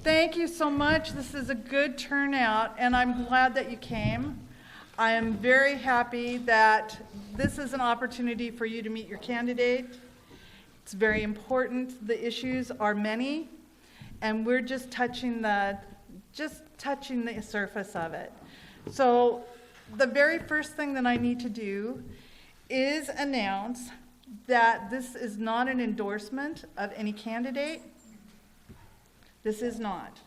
Thank you so much. This is a good turnout, and I'm glad that you came. I am very happy that this is an opportunity for you to meet your candidate. It's very important. The issues are many, and we're just touching the surface of it. So the very first thing that I need to do is announce that this is not an endorsement of any candidate. This is not.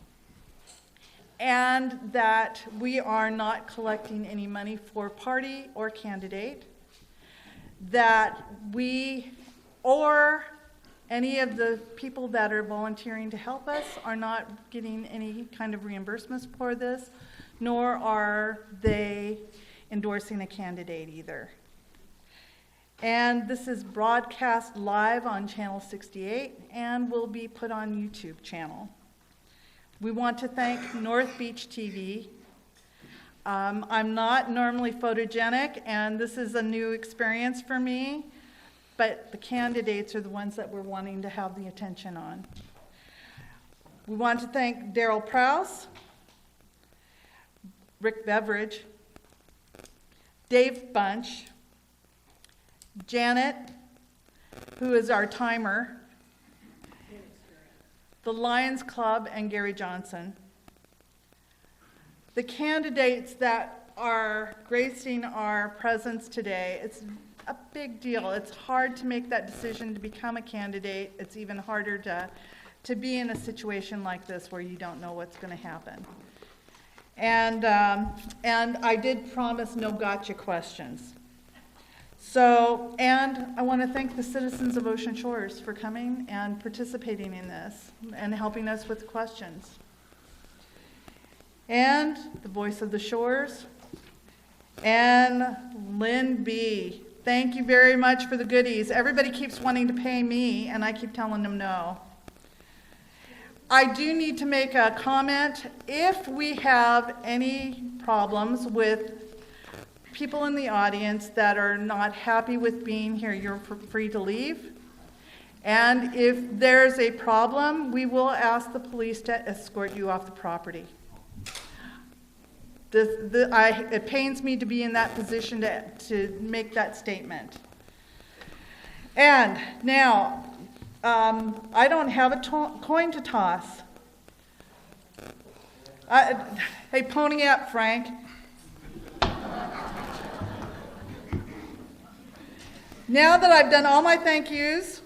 And that we are not collecting any money for party or candidate. That we or any of the people that are volunteering to help us are not getting any kind of reimbursements for this, nor are they endorsing a candidate either. And this is broadcast live on Channel 68 and will be put on YouTube channel. We want to thank North Beach TV. I'm not normally photogenic, and this is a new experience for me, but the candidates are the ones that we're wanting to have the attention on. We want to thank Daryl Prowse, Rick Beveridge, Dave Bunch, Janet, who is our timer, the Lions Club, and Gary Johnson. The candidates that are gracing our presence today, it's a big deal. It's hard to make that decision to become a candidate. It's even harder to be in a situation like this where you don't know what's going to happen. And I did promise no gotcha questions. So, and I want to thank the citizens of Ocean Shores for coming and participating in this and helping us with questions. And the voice of the Shores, and Lynn B. Thank you very much for the goodies. Everybody keeps wanting to pay me, and I keep telling them no. I do need to make a comment. If we have any problems with people in the audience that are not happy with being here, you're free to leave. And if there's a problem, we will ask the police to escort you off the property. It pains me to be in that position to make that statement. And now, I don't have a coin to toss. Hey, pony up, Frank. Now that I've done all my thank yous,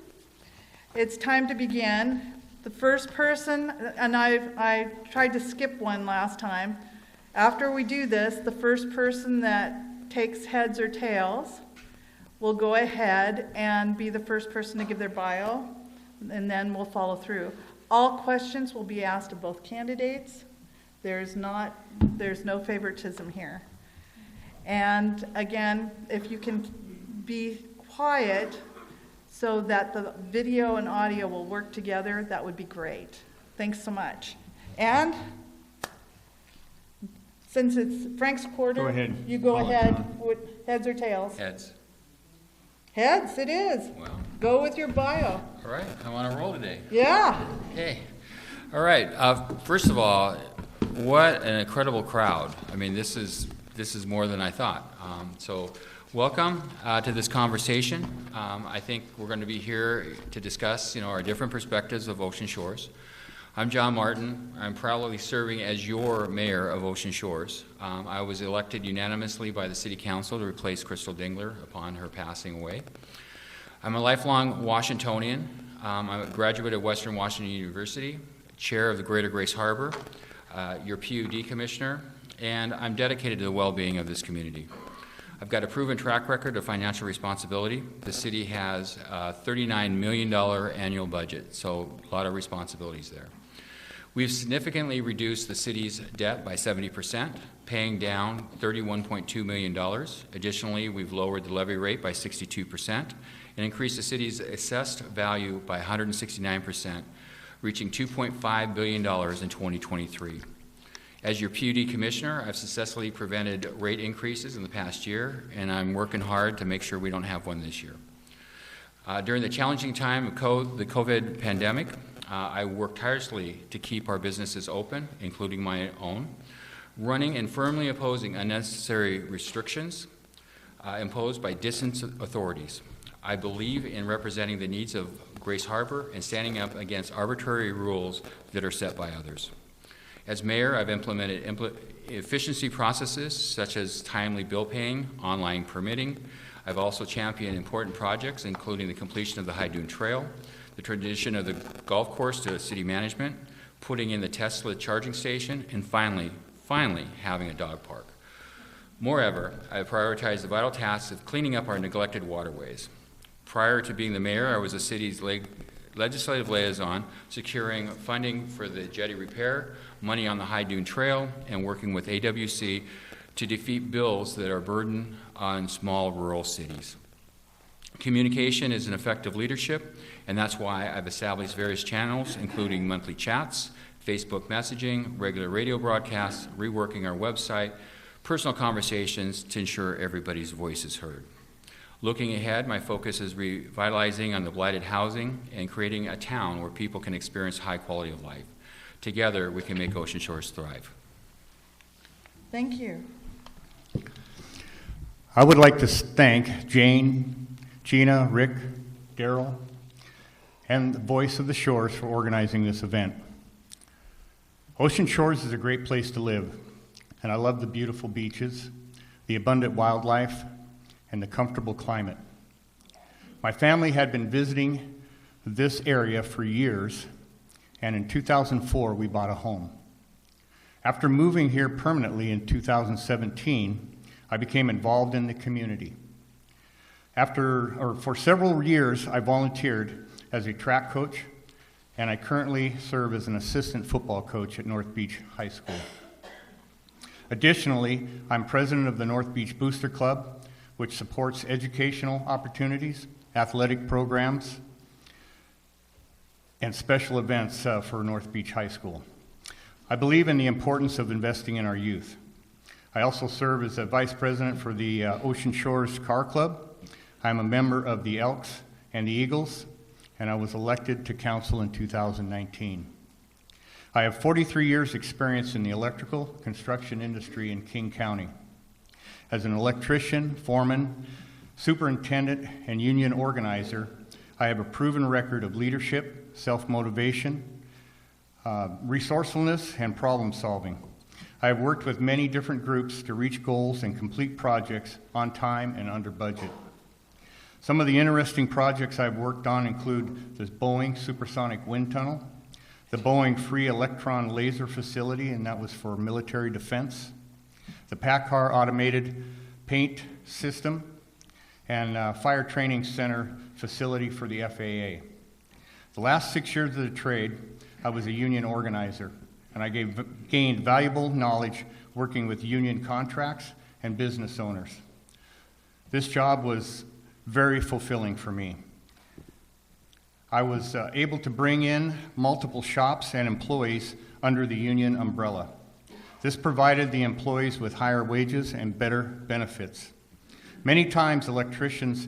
it's time to begin. The first person, and I tried to skip one last time. After we do this, the first person that takes heads or tails will go ahead and be the first person to give their bio, and then we'll follow through. All questions will be asked of both candidates. There's no favoritism here. And again, if you can be quiet so that the video and audio will work together, that would be great. Thanks so much. And since it's Frank's quarter, go ahead. You go ahead with heads or tails? Heads. Heads, it is. Well, go with your bio. All right, I'm on a roll today. Yeah. Okay. All right. First of all, what an incredible crowd. I mean, this is more than I thought. So welcome to this conversation. I think we're going to be here to discuss, our different perspectives of Ocean Shores. I'm John Martin. I'm proudly serving as your mayor of Ocean Shores. I was elected unanimously by the City Council to replace Crystal Dingler upon her passing away. I'm a lifelong Washingtonian. I'm a graduate of Western Washington University, chair of the Greater Grace Harbor, your PUD commissioner, and I'm dedicated to the well-being of this community. I've got a proven track record of financial responsibility. The city has a $39 million annual budget, so a lot of responsibilities there. We've significantly reduced the city's debt by 70%, paying down $31.2 million. Additionally, we've lowered the levy rate by 62% and increased the city's assessed value by 169%, reaching $2.5 billion in 2023. As your PUD commissioner, I've successfully prevented rate increases in the past year, and I'm working hard to make sure we don't have one this year. During the challenging time of the COVID pandemic, I work tirelessly to keep our businesses open, including my own, running and firmly opposing unnecessary restrictions imposed by distant authorities. I believe in representing the needs of Grace Harbor and standing up against arbitrary rules that are set by others. As mayor, I've implemented efficiency processes such as timely bill paying, online permitting. I've also championed important projects, including the completion of the High Dune Trail, the transition of the golf course to city management, putting in the Tesla charging station, and finally having a dog park. Moreover, I prioritize the vital tasks of cleaning up our neglected waterways. Prior to being the mayor, I was the city's legislative liaison, securing funding for the jetty repair, money on the High Dune Trail, and working with AWC to defeat bills that are a burden on small rural cities. Communication is an effective leadership, and that's why I've established various channels, including monthly chats, Facebook messaging, regular radio broadcasts, reworking our website, personal conversations to ensure everybody's voice is heard. Looking ahead, my focus is revitalizing on the blighted housing and creating a town where people can experience high quality of life. Together, we can make Ocean Shores thrive. Thank you. I would like to thank Jane, Gina, Rick, Daryl, and the Voice of the Shores for organizing this event. Ocean Shores is a great place to live, and I love the beautiful beaches, the abundant wildlife, and the comfortable climate. My family had been visiting this area for years, and in 2004 we bought a home. After moving here permanently in 2017, I became involved in the community. For several years, I volunteered as a track coach, and I currently serve as an assistant football coach at North Beach High School. Additionally, I'm president of the North Beach Booster Club, which supports educational opportunities, athletic programs, and special events for North Beach High School. I believe in the importance of investing in our youth. I also serve as a vice president for the Ocean Shores Car Club. I'm a member of the Elks and the Eagles, and I was elected to council in 2019. I have 43 years experience in the electrical construction industry in King County. As an electrician, foreman, superintendent, and union organizer, I have a proven record of leadership, self-motivation, resourcefulness, and problem solving. I have worked with many different groups to reach goals and complete projects on time and under budget. Some of the interesting projects I've worked on include this Boeing supersonic wind tunnel, the Boeing free electron laser facility, and that was for military defense, the PACCAR automated paint system, and fire training center facility for the FAA. The last 6 years of the trade, I was a union organizer, and I gained valuable knowledge working with union contracts and business owners. This job was very fulfilling for me. I was able to bring in multiple shops and employees under the union umbrella. This provided the employees with higher wages and better benefits. Many times electricians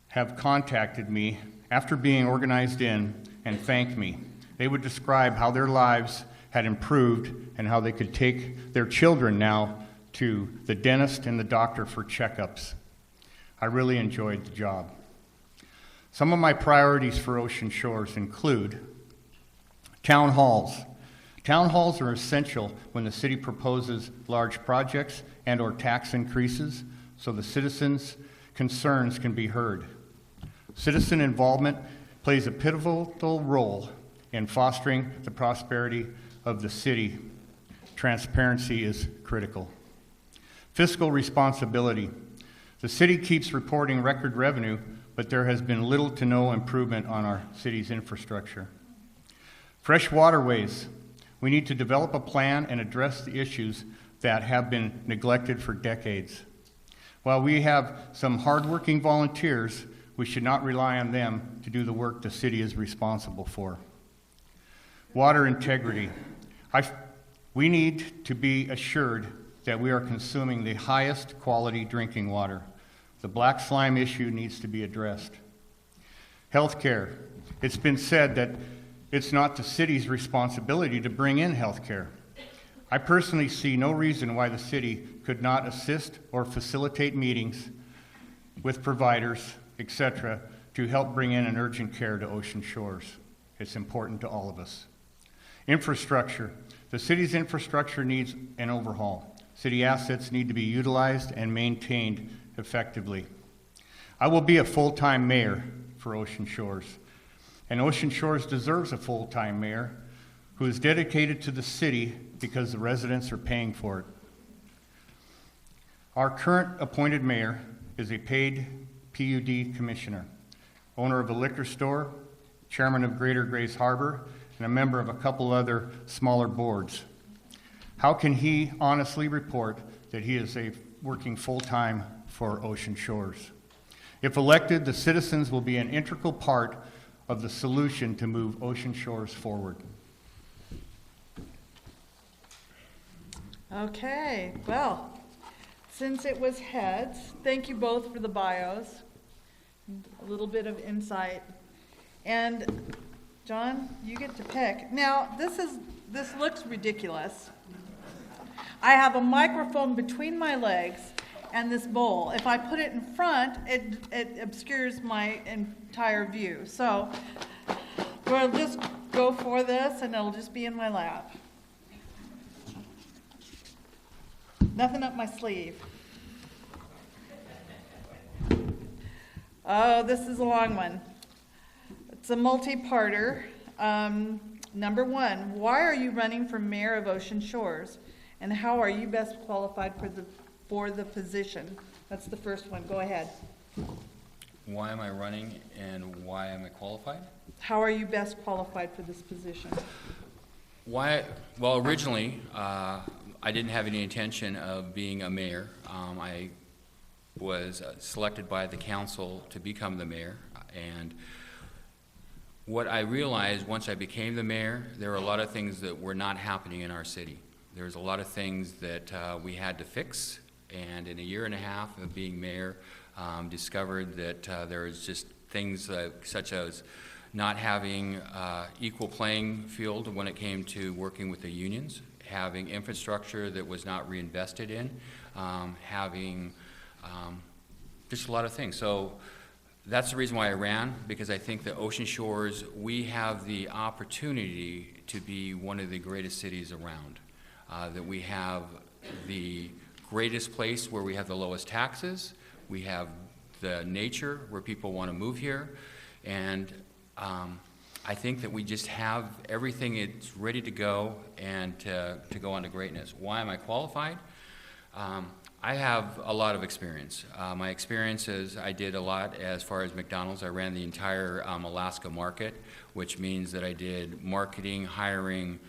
have contacted me after being organized in and thanked me. They would describe how their lives had improved and how they could take their children now to the dentist and the doctor for checkups. I really enjoyed the job. Some of my priorities for Ocean Shores include town halls. Town halls are essential when the city proposes large projects and or tax increases so the citizens' concerns can be heard. Citizen involvement plays a pivotal role in fostering the prosperity of the city. Transparency is critical. Fiscal responsibility. The city keeps reporting record revenue, but there has been little to no improvement on our city's infrastructure. Fresh waterways. We need to develop a plan and address the issues that have been neglected for decades. While we have some hardworking volunteers, we should not rely on them to do the work the city is responsible for. Water integrity. We need to be assured that we are consuming the highest quality drinking water. The black slime issue needs to be addressed. Healthcare. It's been said that it's not the city's responsibility to bring in health care. I personally see no reason why the city could not assist or facilitate meetings with providers, etc., to help bring in an urgent care to Ocean Shores. It's important to all of us. Infrastructure. The city's infrastructure needs an overhaul. City assets need to be utilized and maintained effectively. I will be a full-time mayor for Ocean Shores, and Ocean Shores deserves a full-time mayor who is dedicated to the city because the residents are paying for it. Our current appointed mayor is a paid PUD commissioner, owner of a liquor store, chairman of Greater Grace Harbor, and a member of a couple other smaller boards. How can he honestly report that he is working full-time for Ocean Shores? If elected, the citizens will be an integral part of the solution to move Ocean Shores forward. Okay, well, since it was heads, thank you both for the bios, a little bit of insight. And John, you get to pick. Now, this looks ridiculous. I have a microphone between my legs and this bowl. If I put it in front, it obscures my entire view. So we'll just go for this and it'll just be in my lap. Nothing up my sleeve. Oh, this is a long one. It's a multi-parter. Number one, why are you running for mayor of Ocean Shores? And how are you best qualified for the position? That's the first one. Go ahead. Why am I running and why am I qualified? How are you best qualified for this position? Why? Well, originally, I didn't have any intention of being a mayor. I was selected by the council to become the mayor, and what I realized once I became the mayor, there were a lot of things that were not happening in our city. There's a lot of things that we had to fix, and in a year and a half of being mayor, discovered that there was just things such as not having equal playing field when it came to working with the unions, having infrastructure that was not reinvested in, having just a lot of things. So that's the reason why I ran, because I think that Ocean Shores, we have the opportunity to be one of the greatest cities around. That we have the greatest place where we have the lowest taxes, we have the nature where people want to move here, and I think that we just have everything, it's ready to go and to go on to greatness. Why am I qualified? I have a lot of experience. My experience is I did a lot as far as McDonald's. I ran the entire Alaska market, which means that I did marketing, hiring,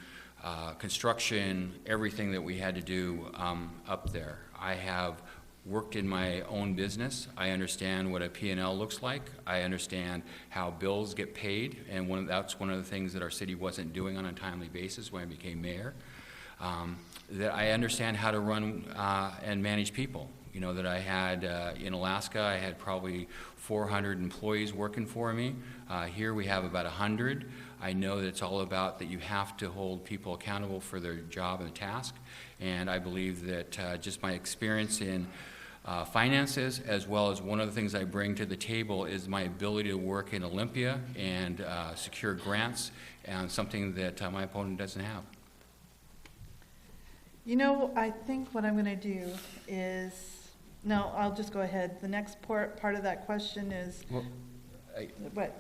construction, everything that we had to do up there. I have worked in my own business. I understand what a P&L looks like. I understand how bills get paid, and that's one of the things that our city wasn't doing on a timely basis when I became mayor. That I understand how to run and manage people. You know, that I had in Alaska, I had probably 400 employees working for me. Here we have about 100. I know that it's all about that you have to hold people accountable for their job and task, and I believe that just my experience in finances, as well as one of the things I bring to the table is my ability to work in Olympia and secure grants, and something that my opponent doesn't have. You know, I think what I'm going to do is, no, I'll just go ahead. The next part of that question is, Well, what?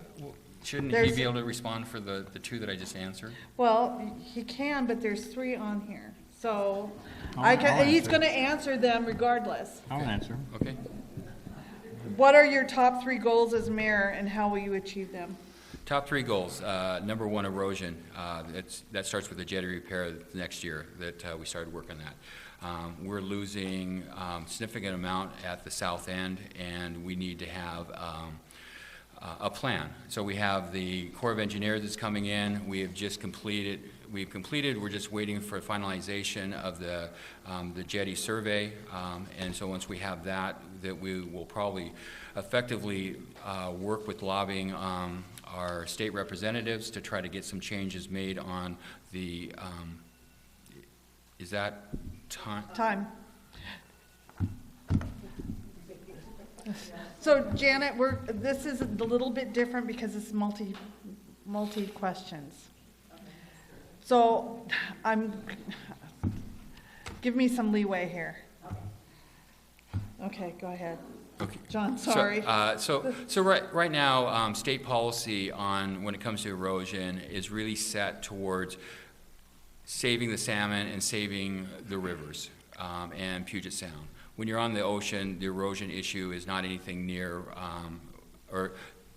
Shouldn't There's- he be able to respond for the two that I just answered? Well, he can, but there's 3 on here. So I'll he's answer. going to answer them regardless. I'll answer. Okay. What are your top 3 goals as mayor, and how will you achieve them? Top 3 goals. Number 1, erosion. That starts with the jetty repair next year that we started working on that. We're losing a significant amount at the south end, and we need to have a plan. So we have the Corps of Engineers that's coming in. We have just completed. We're just waiting for finalization of the jetty survey. And so once we have that, that we will probably effectively work with lobbying our state representatives to try to get some changes made on the, is that time? Time. So Janet, this is a little bit different because it's multi questions. So give me some leeway here. Okay, go ahead. Okay. John, sorry. So right now, state policy on when it comes to erosion is really set towards saving the salmon and saving the rivers and Puget Sound. When you're on the ocean, the erosion issue is not anything near, or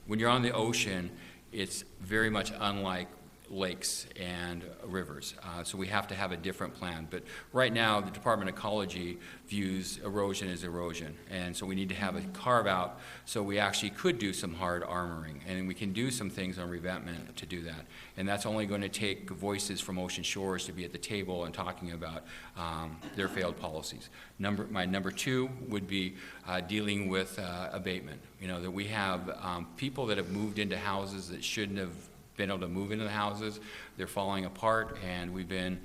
when you're on the ocean, it's very much unlike lakes and rivers. So we have to have a different plan. But right now, the Department of Ecology views erosion as erosion. And so we need to have a carve out so we actually could do some hard armoring. And we can do some things on revetment to do that. And that's only going to take voices from Ocean Shores to be at the table and talking about their failed policies. My number two would be dealing with abatement. You know, that we have people that have moved into houses that shouldn't have been able to move into the houses. They're falling apart, and we've been,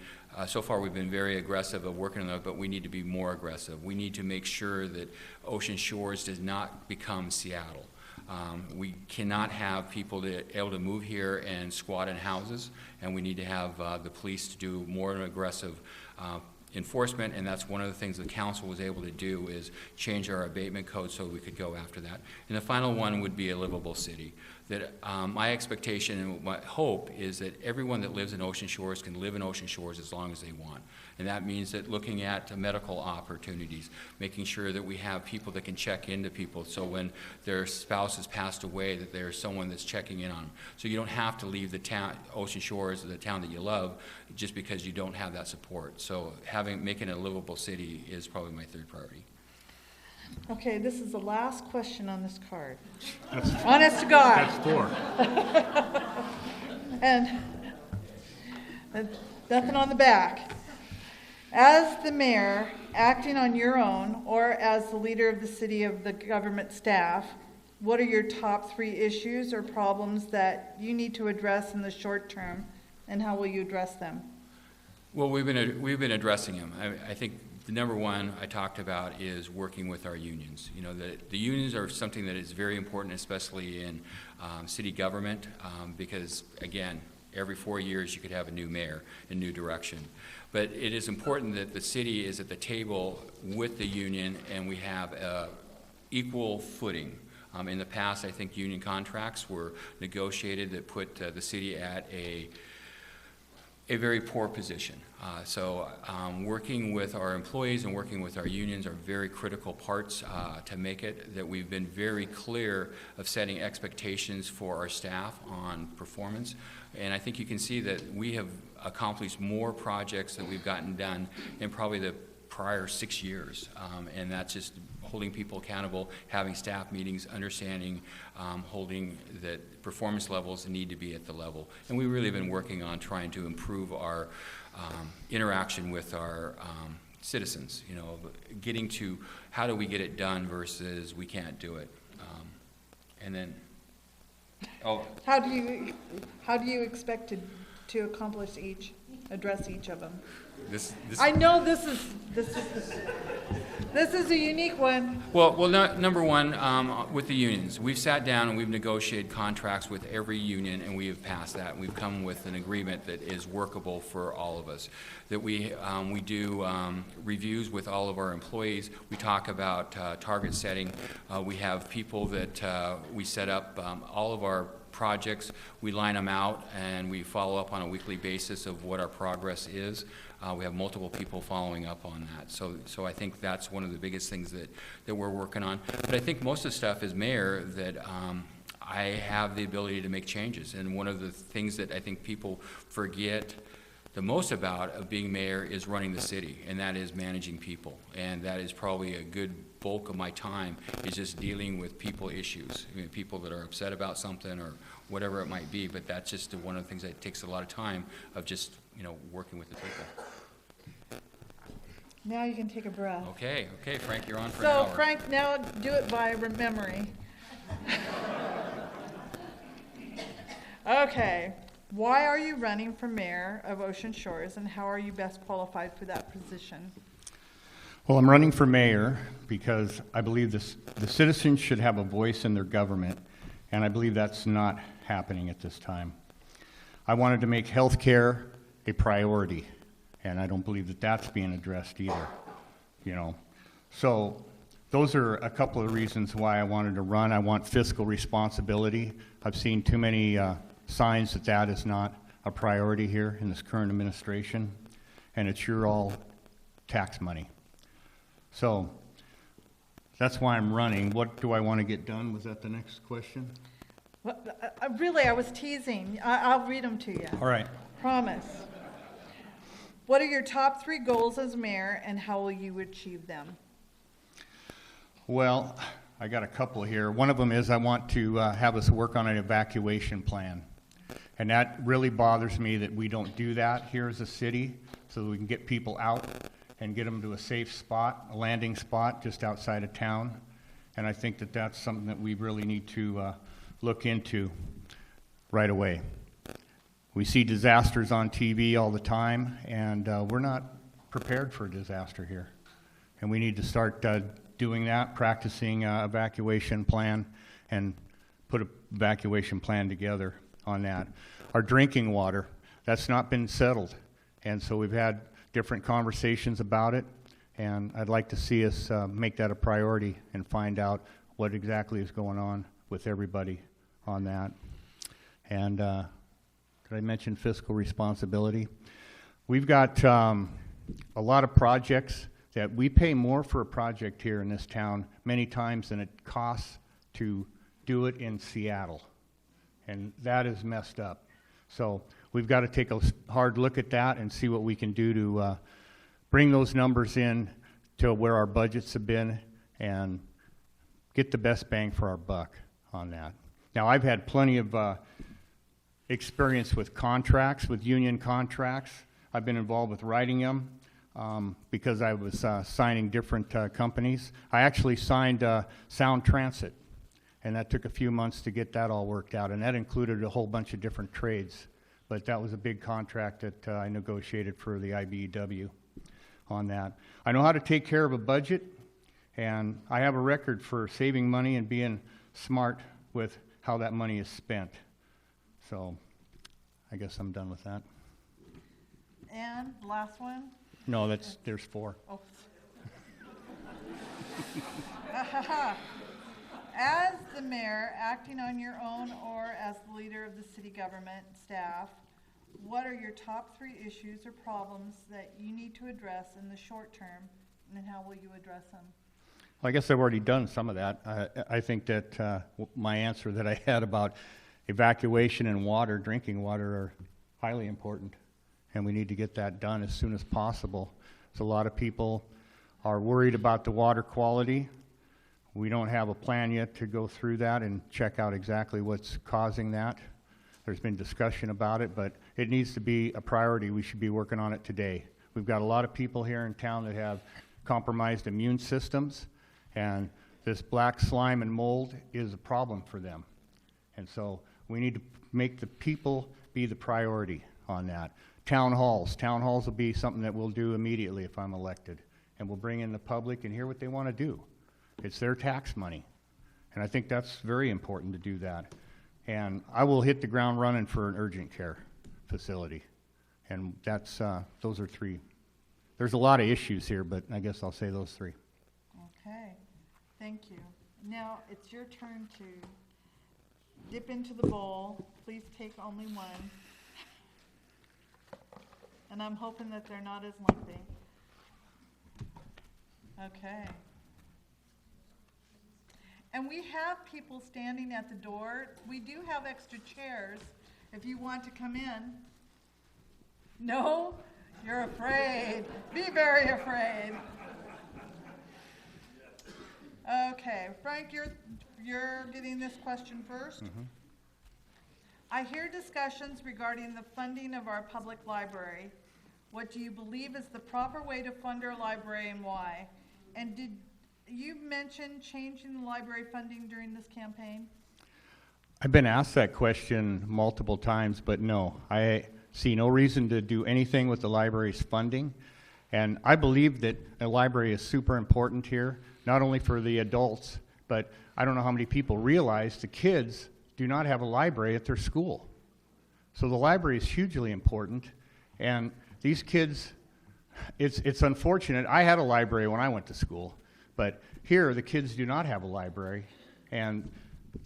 so far we've been very aggressive of working on that, but we need to be more aggressive. We need to make sure that Ocean Shores does not become Seattle. We cannot have people able to move here and squat in houses, and we need to have the police to do more aggressive enforcement, and that's one of the things the council was able to do is change our abatement code so we could go after that. And the final one would be a livable city. That my expectation and my hope is that everyone that lives in Ocean Shores can live in Ocean Shores as long as they want. And that means that looking at medical opportunities, making sure that we have people that can check into people so when their spouse has passed away that there's someone that's checking in on them. So you don't have to leave the town, Ocean Shores, the town that you love, just because you don't have that support. So making it a livable city is probably my third priority. Okay, this is the last question on this card. Honest to God. That's 4. And nothing on the back. As the mayor, acting on your own, or as the leader of the city of the government staff, what are your top 3 issues or problems that you need to address in the short term, and how will you address them? Well, we've been addressing them. I think the number one I talked about is working with our unions. You know, the unions are something that is very important, especially in city government, because, again, every 4 years you could have a new mayor and new direction. But it is important that the city is at the table with the union and we have equal footing. In the past, I think union contracts were negotiated that put the city at a very poor position. So working with our employees and working with our unions are very critical parts to make it that we've been very clear of setting expectations for our staff on performance. And I think you can see that we have accomplished more projects that we've gotten done in probably the prior 6 years. And that's just holding people accountable, having staff meetings, understanding, holding that performance levels need to be at the level. And we've really been working on trying to improve our interaction with our citizens, you know, getting to how do we get it done versus we can't do it. And then, How do you expect to accomplish address each of them? I know this is a unique one. Well, number one, with the unions, we've sat down and we've negotiated contracts with every union, and we have passed that. We've come with an agreement that is workable for all of us. That we do reviews with all of our employees. We talk about target setting. We have people that we set up all of our projects. We line them out and we follow up on a weekly basis of what our progress is. We have multiple people following up on that. So I think that's one of the biggest things that we're working on. But I think most of the stuff as mayor that I have the ability to make changes. And one of the things that I think people forget the most about of being mayor is running the city, and that is managing people. And that is probably a good bulk of my time is just dealing with people issues. I mean, people that are upset about something or whatever it might be, but that's just one of the things that takes a lot of time of just, you know, working with the people. Now you can take a breath. Okay, Frank, you're on for an So hour. Frank, now do it by memory. Okay, why are you running for mayor of Ocean Shores, and how are you best qualified for that position? Well, I'm running for mayor because I believe the citizens should have a voice in their government, and I believe that's not happening at this time. I wanted to make health care a priority, and I don't believe that that's being addressed either, you know. So those are a couple of reasons why I wanted to run. I want fiscal responsibility. I've seen too many signs that that is not a priority here in this current administration, and it's your all tax money. So that's why I'm running. What do I want to get done? Was that the next question? Well, I was teasing. I'll read them to you. All right. Promise. What are your top 3 goals as mayor, and how will you achieve them? Well, I got a couple here. One of them is I want to have us work on an evacuation plan. And that really bothers me that we don't do that here as a city, so that we can get people out and get them to a safe spot, a landing spot just outside of town. And I think that that's something that we really need to look into right away. We see disasters on TV all the time, and we're not prepared for a disaster here. And we need to start doing that, practicing evacuation plan, and put an evacuation plan together on that. Our drinking water, that's not been settled. And so we've had different conversations about it, and I'd like to see us make that a priority and find out what exactly is going on with everybody on that. And did I mention fiscal responsibility? We've got a lot of projects that we pay more for a project here in this town many times than it costs to do it in Seattle. And that is messed up. So we've got to take a hard look at that and see what we can do to bring those numbers in to where our budgets have been and get the best bang for our buck on that. Now, I've had plenty of experience with contracts, with union contracts. I've been involved with writing them because I was signing different companies. I actually signed Sound Transit, and that took a few months to get that all worked out, and that included a whole bunch of different trades. But that was a big contract that I negotiated for the IBEW on that. I know how to take care of a budget, and I have a record for saving money and being smart with how that money is spent. So I guess I'm done with that. And the last one? No, there's 4. Oh. As the mayor, acting on your own or as the leader of the city government staff, what are your top 3 issues or problems that you need to address in the short term, and how will you address them? Well, I guess I've already done some of that. I think that my answer that I had about evacuation and water, drinking water, are highly important, and we need to get that done as soon as possible. So a lot of people are worried about the water quality. We don't have a plan yet to go through that and check out exactly what's causing that. There's been discussion about it, but it needs to be a priority. We should be working on it today. We've got a lot of people here in town that have compromised immune systems, and this black slime and mold is a problem for them. And so we need to make the people be the priority on that. Town halls will be something that we'll do immediately if I'm elected, and we'll bring in the public and hear what they want to do. It's their tax money, and I think that's very important to do that. And I will hit the ground running for an urgent care facility, and that's those are 3. There's a lot of issues here, but I guess I'll say those 3. Okay, thank you. Now it's your turn to dip into the bowl. Please take only one. And I'm hoping that they're not as lengthy. Okay. And we have people standing at the door. We do have extra chairs if you want to come in. No? You're afraid. Be very afraid. Okay, Frank, you're getting this question first. Mm-hmm. I hear discussions regarding the funding of our public library. What do you believe is the proper way to fund our library and why? And did you mention changing the library funding during this campaign? I've been asked that question multiple times, but no, I see no reason to do anything with the library's funding. And I believe that a library is super important here, not only for the adults, but I don't know how many people realize the kids do not have a library at their school. So the library is hugely important, and these kids, it's unfortunate. I had a library when I went to school, but here the kids do not have a library, and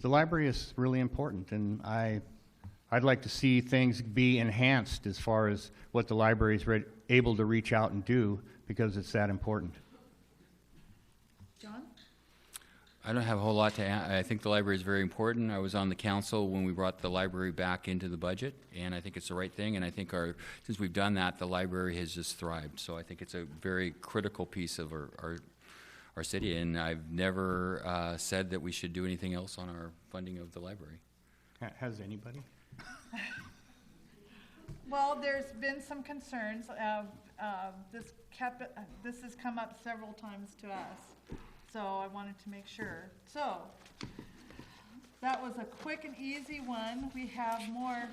the library is really important, and I'd like to see things be enhanced as far as what the library is able to reach out and do, because it's that important. John? I don't have a whole lot to add. I think the library is very important. I was on the council when we brought the library back into the budget, and I think it's the right thing, and I think since we've done that, the library has just thrived. So I think it's a very critical piece of our city, and I've never said that we should do anything else on our funding of the library. Has anybody? Well, there's been some concerns of this has come up several times to us, so I wanted to make sure. So that was a quick and easy one. We have more.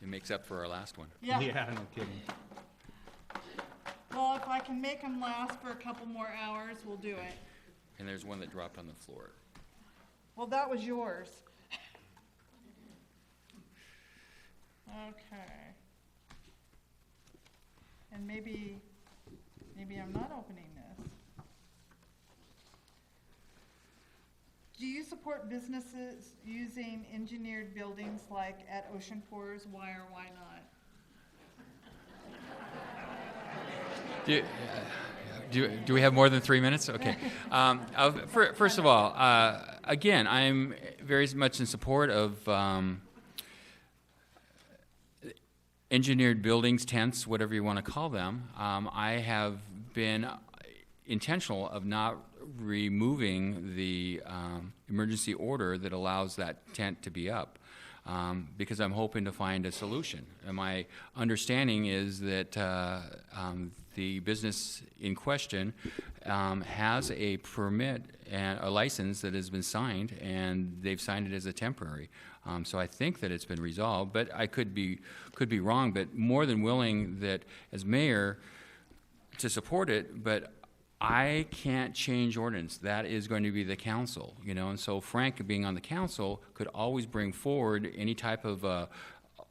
It makes up for our last one. Yeah. Yeah, no kidding. Well, if I can make them last for a couple more hours, we'll do it. And there's one that dropped on the floor. Well, that was yours. Okay. And maybe I'm not opening this. Do you support businesses using engineered buildings like at Ocean Pours? Why or why not? Do we have more than 3 minutes? Okay. First of all, again, I'm very much in support of engineered buildings, tents, whatever you want to call them. I have been intentional of not removing the emergency order that allows that tent to be up. Because I'm hoping to find a solution. And my understanding is that the business in question has a permit and a license that has been signed, and they've signed it as a temporary. So I think that it's been resolved, but I could be wrong. But more than willing that as mayor to support it, but I can't change ordinance. That is going to be the council, and so Frank, being on the council, could always bring forward any type of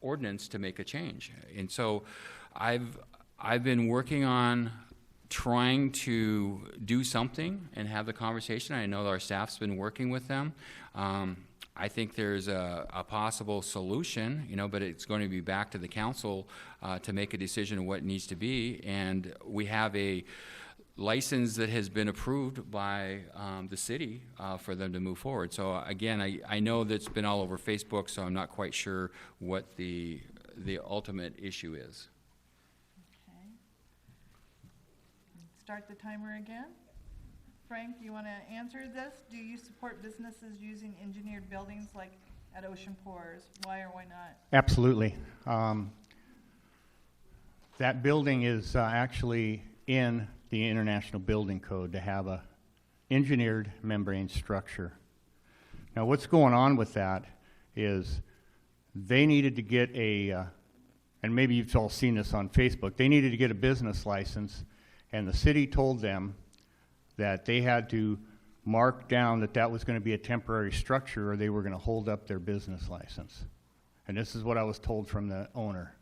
ordinance to make a change. And so I've been working on trying to do something and have the conversation. I know our staff's been working with them. I think there's a possible solution, but it's going to be back to the council to make a decision of what needs to be. And we have a license that has been approved by the city for them to move forward. So again, I know that's been all over Facebook, so I'm not quite sure what the ultimate issue is. Okay. Start the timer again. Frank, do you want to answer this? Do you support businesses using engineered buildings like at Ocean Pours? Why or why not? Absolutely. That building is actually in the International Building Code to have a engineered membrane structure. Now what's going on with that is they needed to get and maybe you've all seen this on Facebook, they needed to get a business license, and the city told them that they had to mark down that was going to be a temporary structure or they were going to hold up their business license. And this is what I was told from the owner.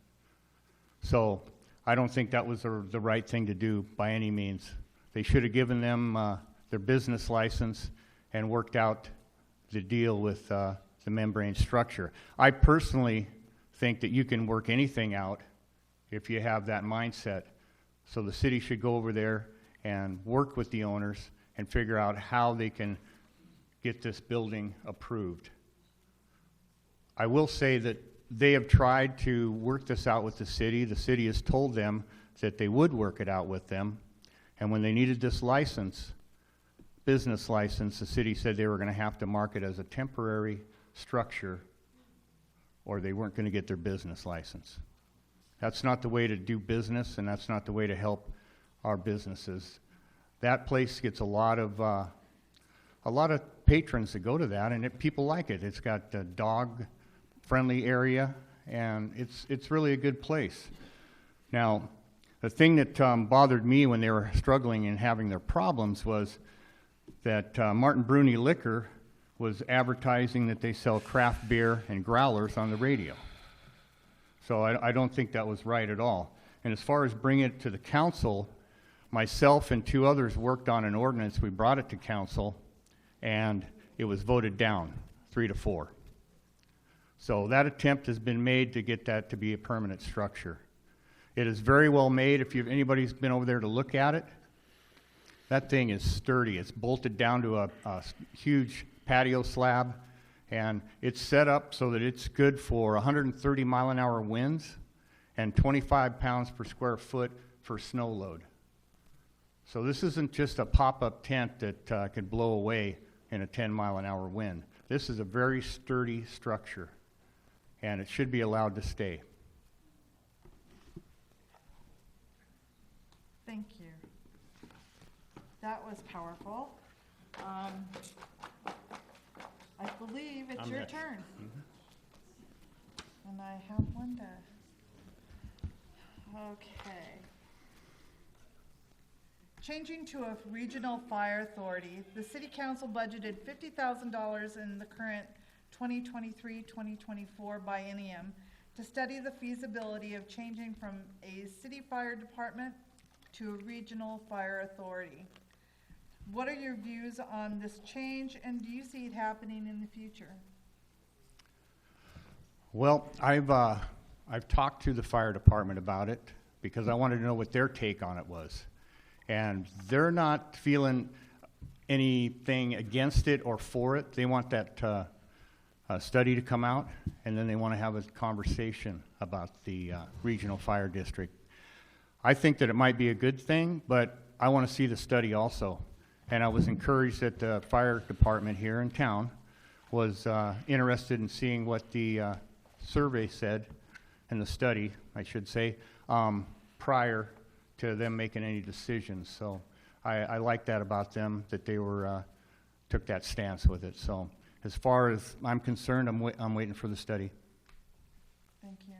So I don't think that was the right thing to do by any means. They should have given them their business license and worked out the deal with the membrane structure. I personally think that you can work anything out if you have that mindset. So the city should go over there and work with the owners and figure out how they can get this building approved. I will say that they have tried to work this out with the city. The city has told them that they would work it out with them. And when they needed this license, business license, the city said they were going to have to mark it as a temporary structure or they weren't going to get their business license. That's not the way to do business, and that's not the way to help our businesses. That place gets a lot of patrons that go to that, and people like it. It's got a dog-friendly area, and it's really a good place. Now, the thing that bothered me when they were struggling and having their problems was that Martin Bruni Liquor was advertising that they sell craft beer and growlers on the radio. So I don't think that was right at all. And as far as bringing it to the council, myself and 2 others worked on an ordinance. We brought it to council, and it was voted down 3-4. So that attempt has been made to get that to be a permanent structure. It is very well made. If anybody's been over there to look at it, that thing is sturdy. It's bolted down to a huge patio slab, and it's set up so that it's good for 130 mile-an-hour winds and 25 pounds per square foot for snow load. So this isn't just a pop-up tent that could blow away in a 10-mile-an-hour wind. This is a very sturdy structure, and it should be allowed to stay. Thank you. That was powerful. I believe it's your turn. And I have Linda. Okay. Changing to a regional fire authority, the city council budgeted $50,000 in the current 2023-2024 biennium to study the feasibility of changing from a city fire department to a regional fire authority. What are your views on this change, and do you see it happening in the future? Well, I've talked to the fire department about it because I wanted to know what their take on it was. And they're not feeling anything against it or for it. They want that study to come out, and then they want to have a conversation about the regional fire district. I think that it might be a good thing, but I want to see the study also. And I was encouraged that the fire department here in town was interested in seeing what the survey said, and the study, I should say, prior to them making any decisions. So I like that about them, that they were took that stance with it. So as far as I'm concerned, I'm waiting for the study. Thank you.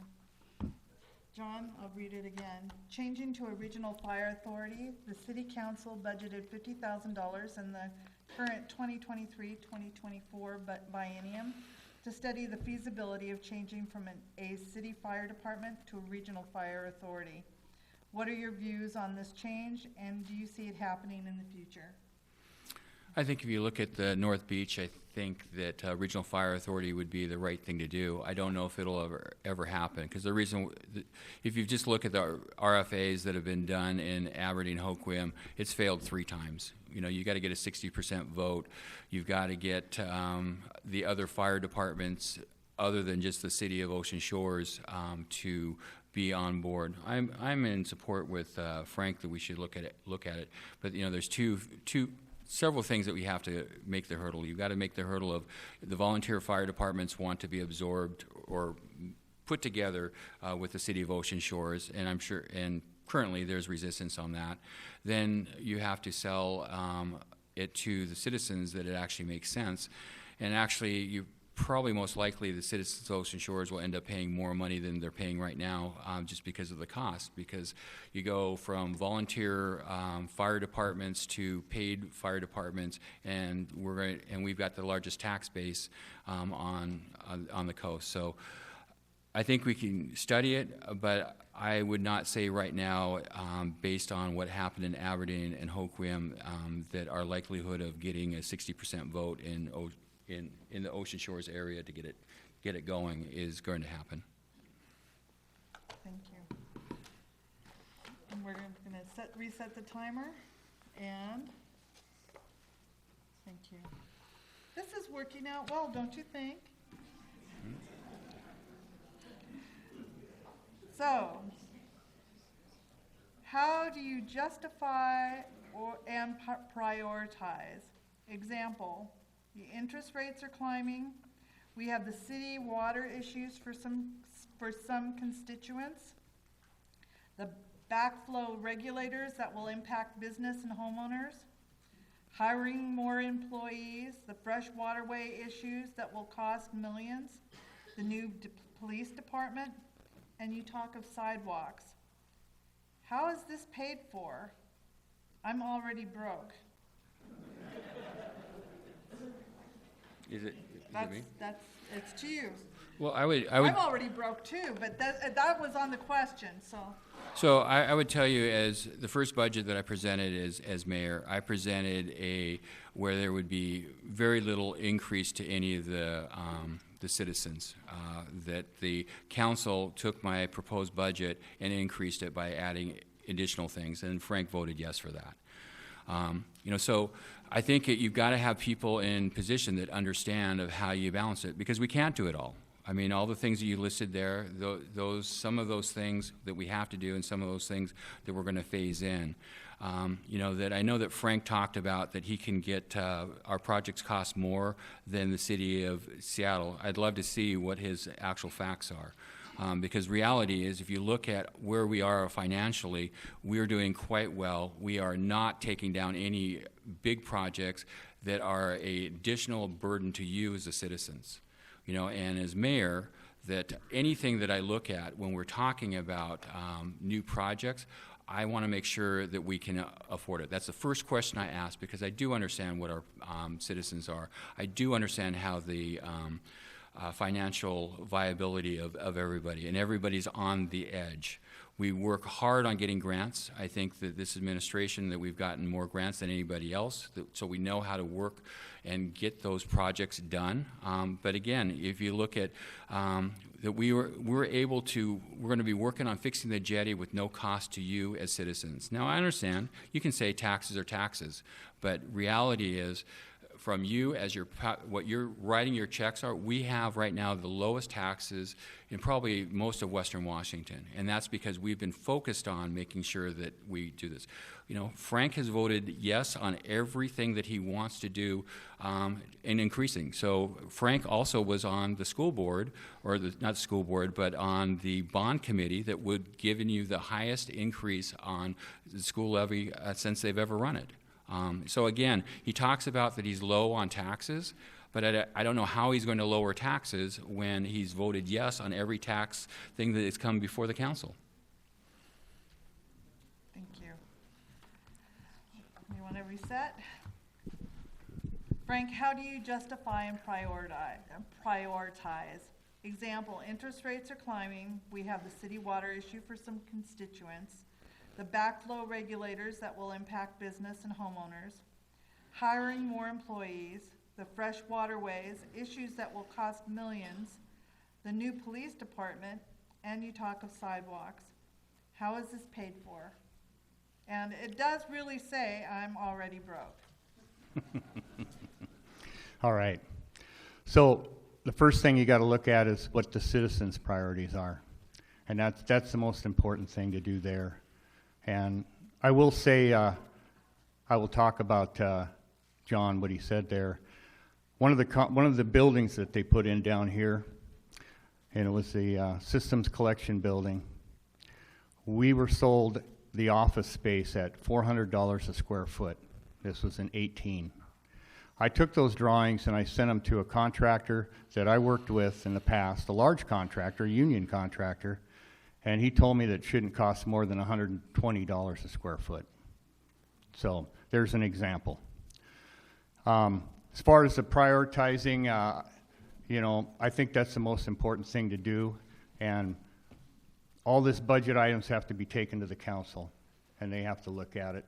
John, I'll read it again. Changing to a regional fire authority, the city council budgeted $50,000 in the current 2023-2024 biennium to study the feasibility of changing from a city fire department to a regional fire authority. What are your views on this change, and do you see it happening in the future? I think if you look at the North Beach, I think that Regional Fire Authority would be the right thing to do. I don't know if it'll ever happen, because the reason, if you just look at the RFAs that have been done in Aberdeen, Hoquiam, it's failed 3 times. You know, you got to get a 60% vote. You've got to get the other fire departments, other than just the city of Ocean Shores, to be on board. I'm in support with Frank that we should look at it. But you know, there's several things that we have to make the hurdle. You've got to make the hurdle of the volunteer fire departments want to be absorbed or put together with the city of Ocean Shores, and I'm sure, and currently there's resistance on that. Then you have to sell it to the citizens that it actually makes sense, and actually you probably most likely the citizens of Ocean Shores will end up paying more money than they're paying right now, just because of the cost, because you go from volunteer fire departments to paid fire departments, and we've got the largest tax base on the coast. So I think we can study it, but I would not say right now, based on what happened in Aberdeen and Hoquiam, that our likelihood of getting a 60% vote in the Ocean Shores area to get it going is going to happen. Thank you. And we're going to reset the timer, and thank you. This is working out well, don't you think? So, how do you justify and prioritize? Example, the interest rates are climbing. We have the city water issues for some constituents. the backflow regulators that will impact business and homeowners, hiring more employees, the fresh waterway issues that will cost millions, the new police department, and you talk of sidewalks. How is this paid for? I'm already broke. Is it me? It's to you. Well, I would. I'm already broke too, but that was on the question, so. So I would tell you, as the first budget that I presented as mayor, I presented where there would be very little increase to any of the citizens. That the council took my proposed budget and increased it by adding additional things, and Frank voted yes for that. So I think you've got to have people in position that understand of how you balance it, because we can't do it all. I mean, all the things that you listed there, some of those things that we have to do and some of those things that we're going to phase in. That I know that Frank talked about that he can get our projects cost more than the city of Seattle. I'd love to see what his actual facts are. Because reality is, if you look at where we are financially, we're doing quite well. We are not taking down any big projects that are an additional burden to you as the citizens. And as mayor, that anything that I look at when we're talking about new projects, I want to make sure that we can afford it. That's the first question I ask, because I do understand what our citizens are. I do understand how the financial viability of everybody, and everybody's on the edge. We work hard on getting grants. I think that this administration, that we've gotten more grants than anybody else, so we know how to work and get those projects done. But again, if you look at that we're going to be working on fixing the jetty with no cost to you as citizens. Now, I understand you can say taxes are taxes, but reality is, from you as what you're writing your checks are, we have right now the lowest taxes in probably most of Western Washington, and that's because we've been focused on making sure that we do this. Frank has voted yes on everything that he wants to do in increasing. So Frank also was on the school board, or not the school board, but on the bond committee that would give you the highest increase on the school levy since they've ever run it. So again, he talks about that he's low on taxes, but I don't know how he's going to lower taxes when he's voted yes on every tax thing that has come before the council. Thank you. You want to reset? Frank, how do you justify and prioritize? Example, interest rates are climbing. We have the city water issue for some constituents. The backflow regulators that will impact business and homeowners, hiring more employees, the fresh waterways, issues that will cost millions, the new police department, and you talk of sidewalks. How is this paid for? And it does really say, I'm already broke. All right. So the first thing you got to look at is what the citizens' priorities are. And that's the most important thing to do there. And I will say, I will talk about John, what he said there. One of the buildings that they put in down here, and it was the systems collection building. We were sold the office space at $400 a square foot. This was in 2018. I took those drawings and I sent them to a contractor that I worked with in the past, a large contractor, a union contractor. And he told me that it shouldn't cost more than $120 a square foot. So there's an example. As far as the prioritizing, I think that's the most important thing to do. And all this budget items have to be taken to the council, and they have to look at it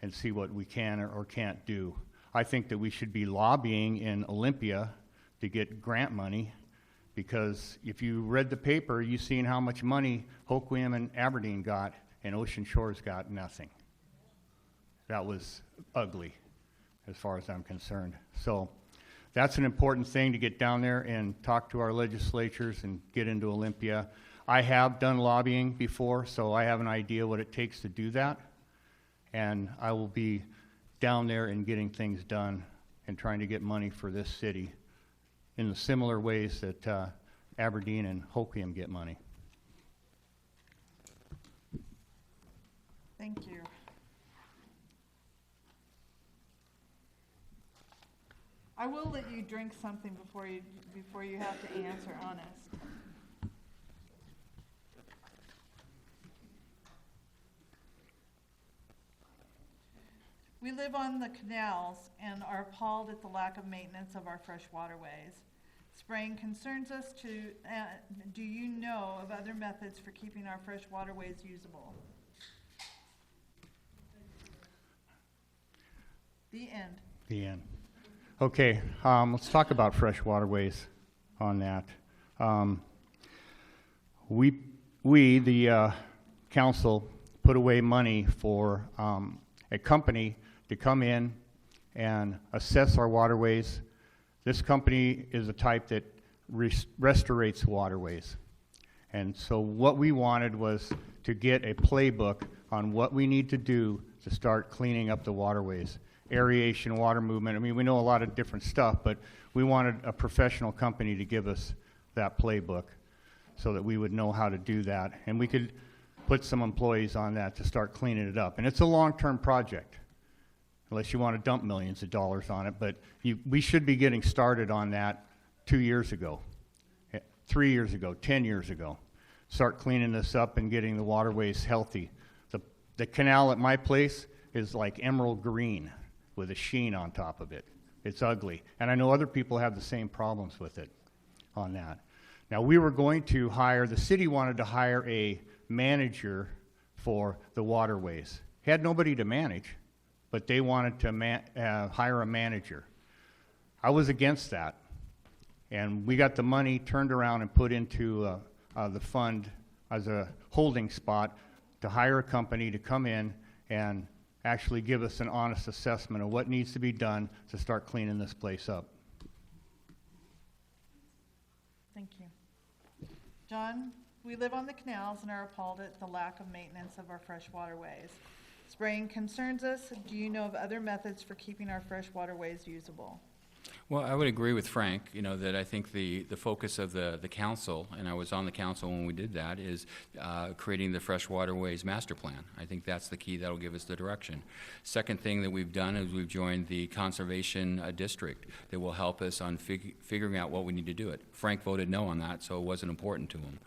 and see what we can or can't do. I think that we should be lobbying in Olympia to get grant money, because if you read the paper, you've seen how much money Hoquiam and Aberdeen got, and Ocean Shores got nothing. That was ugly, as far as I'm concerned. So that's an important thing, to get down there and talk to our legislatures and get into Olympia. I have done lobbying before, so I have an idea what it takes to do that. And I will be down there and getting things done and trying to get money for this city in the similar ways that Aberdeen and Hoquiam get money. Thank you. I will let you drink something before you have to answer, honest. We live on the canals and are appalled at the lack of maintenance of our fresh waterways. Spraying concerns us do you know of other methods for keeping our fresh waterways usable? The end. The end. Okay, let's talk about fresh waterways on that. We, the council, put away money for a company to come in and assess our waterways. This company is a type that restorates waterways. And so what we wanted was to get a playbook on what we need to do to start cleaning up the waterways. Aeration, water movement. I mean, we know a lot of different stuff, but we wanted a professional company to give us that playbook so that we would know how to do that. And we could put some employees on that to start cleaning it up. And it's a long-term project, unless you want to dump millions of dollars on it. But we should be getting started on that 2 years ago, 3 years ago, 10 years ago. Start cleaning this up and getting the waterways healthy. The canal at my place is like emerald green with a sheen on top of it. It's ugly. And I know other people have the same problems with it on that. Now, we were going to the city wanted to hire a manager for the waterways. Had nobody to manage, but they wanted to hire a manager. I was against that. And we got the money turned around and put into the fund as a holding spot to hire a company to come in and actually give us an honest assessment of what needs to be done to start cleaning this place up. Thank you. John, we live on the canals and are appalled at the lack of maintenance of our fresh waterways. Spraying concerns us. Do you know of other methods for keeping our fresh waterways usable? Well, I would agree with Frank, that I think the focus of the council, and I was on the council when we did that, is creating the Fresh Waterways Master Plan. I think that's the key that will give us the direction. Second thing that we've done is we've joined the Conservation District that will help us on figuring out what we need to do it. Frank voted no on that, so it wasn't important to him.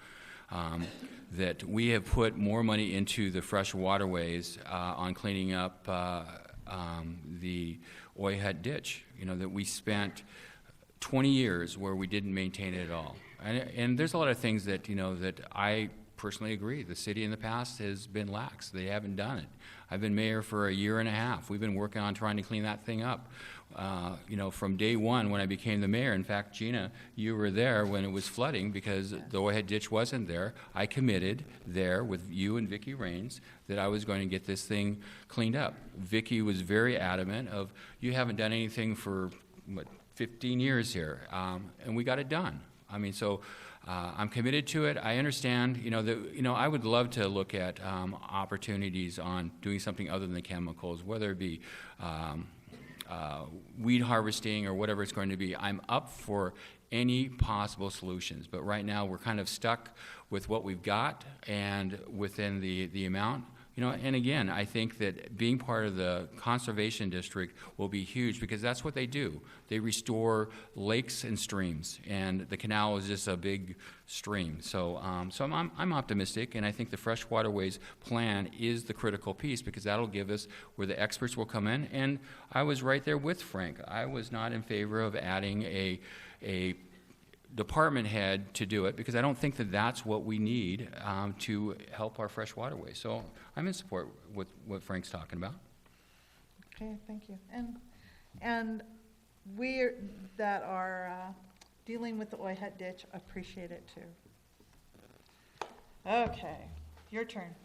That we have put more money into the fresh waterways on cleaning up the Oi Hut ditch, that we spent 20 years where we didn't maintain it at all. And there's a lot of things that, that I personally agree. The city in the past has been lax. They haven't done it. I've been mayor for a year and a half. We've been working on trying to clean that thing up. From day one when I became the mayor. In fact, Gina, you were there when it was flooding because the Oi Hut ditch wasn't there. I committed there with you and Vicki Raines that I was going to get this thing cleaned up. Vicki was very adamant of, you haven't done anything for, 15 years here, and we got it done. I'm committed to it. I understand, I would love to look at opportunities on doing something other than the chemicals, whether it be weed harvesting or whatever it's going to be. I'm up for any possible solutions, but right now we're kind of stuck with what we've got and within the amount. And again, I think that being part of the conservation district will be huge because that's what they do. They restore lakes and streams, and the canal is just a big stream. So I'm optimistic, and I think the Fresh Waterways Plan is the critical piece because that'll give us where the experts will come in. And I was right there with Frank. I was not in favor of adding a department head to do it because I don't think that that's what we need to help our fresh waterways. So I'm in support with what Frank's talking about. Okay, thank you. And we that are dealing with the Oi Hut ditch appreciate it too. Okay, your turn.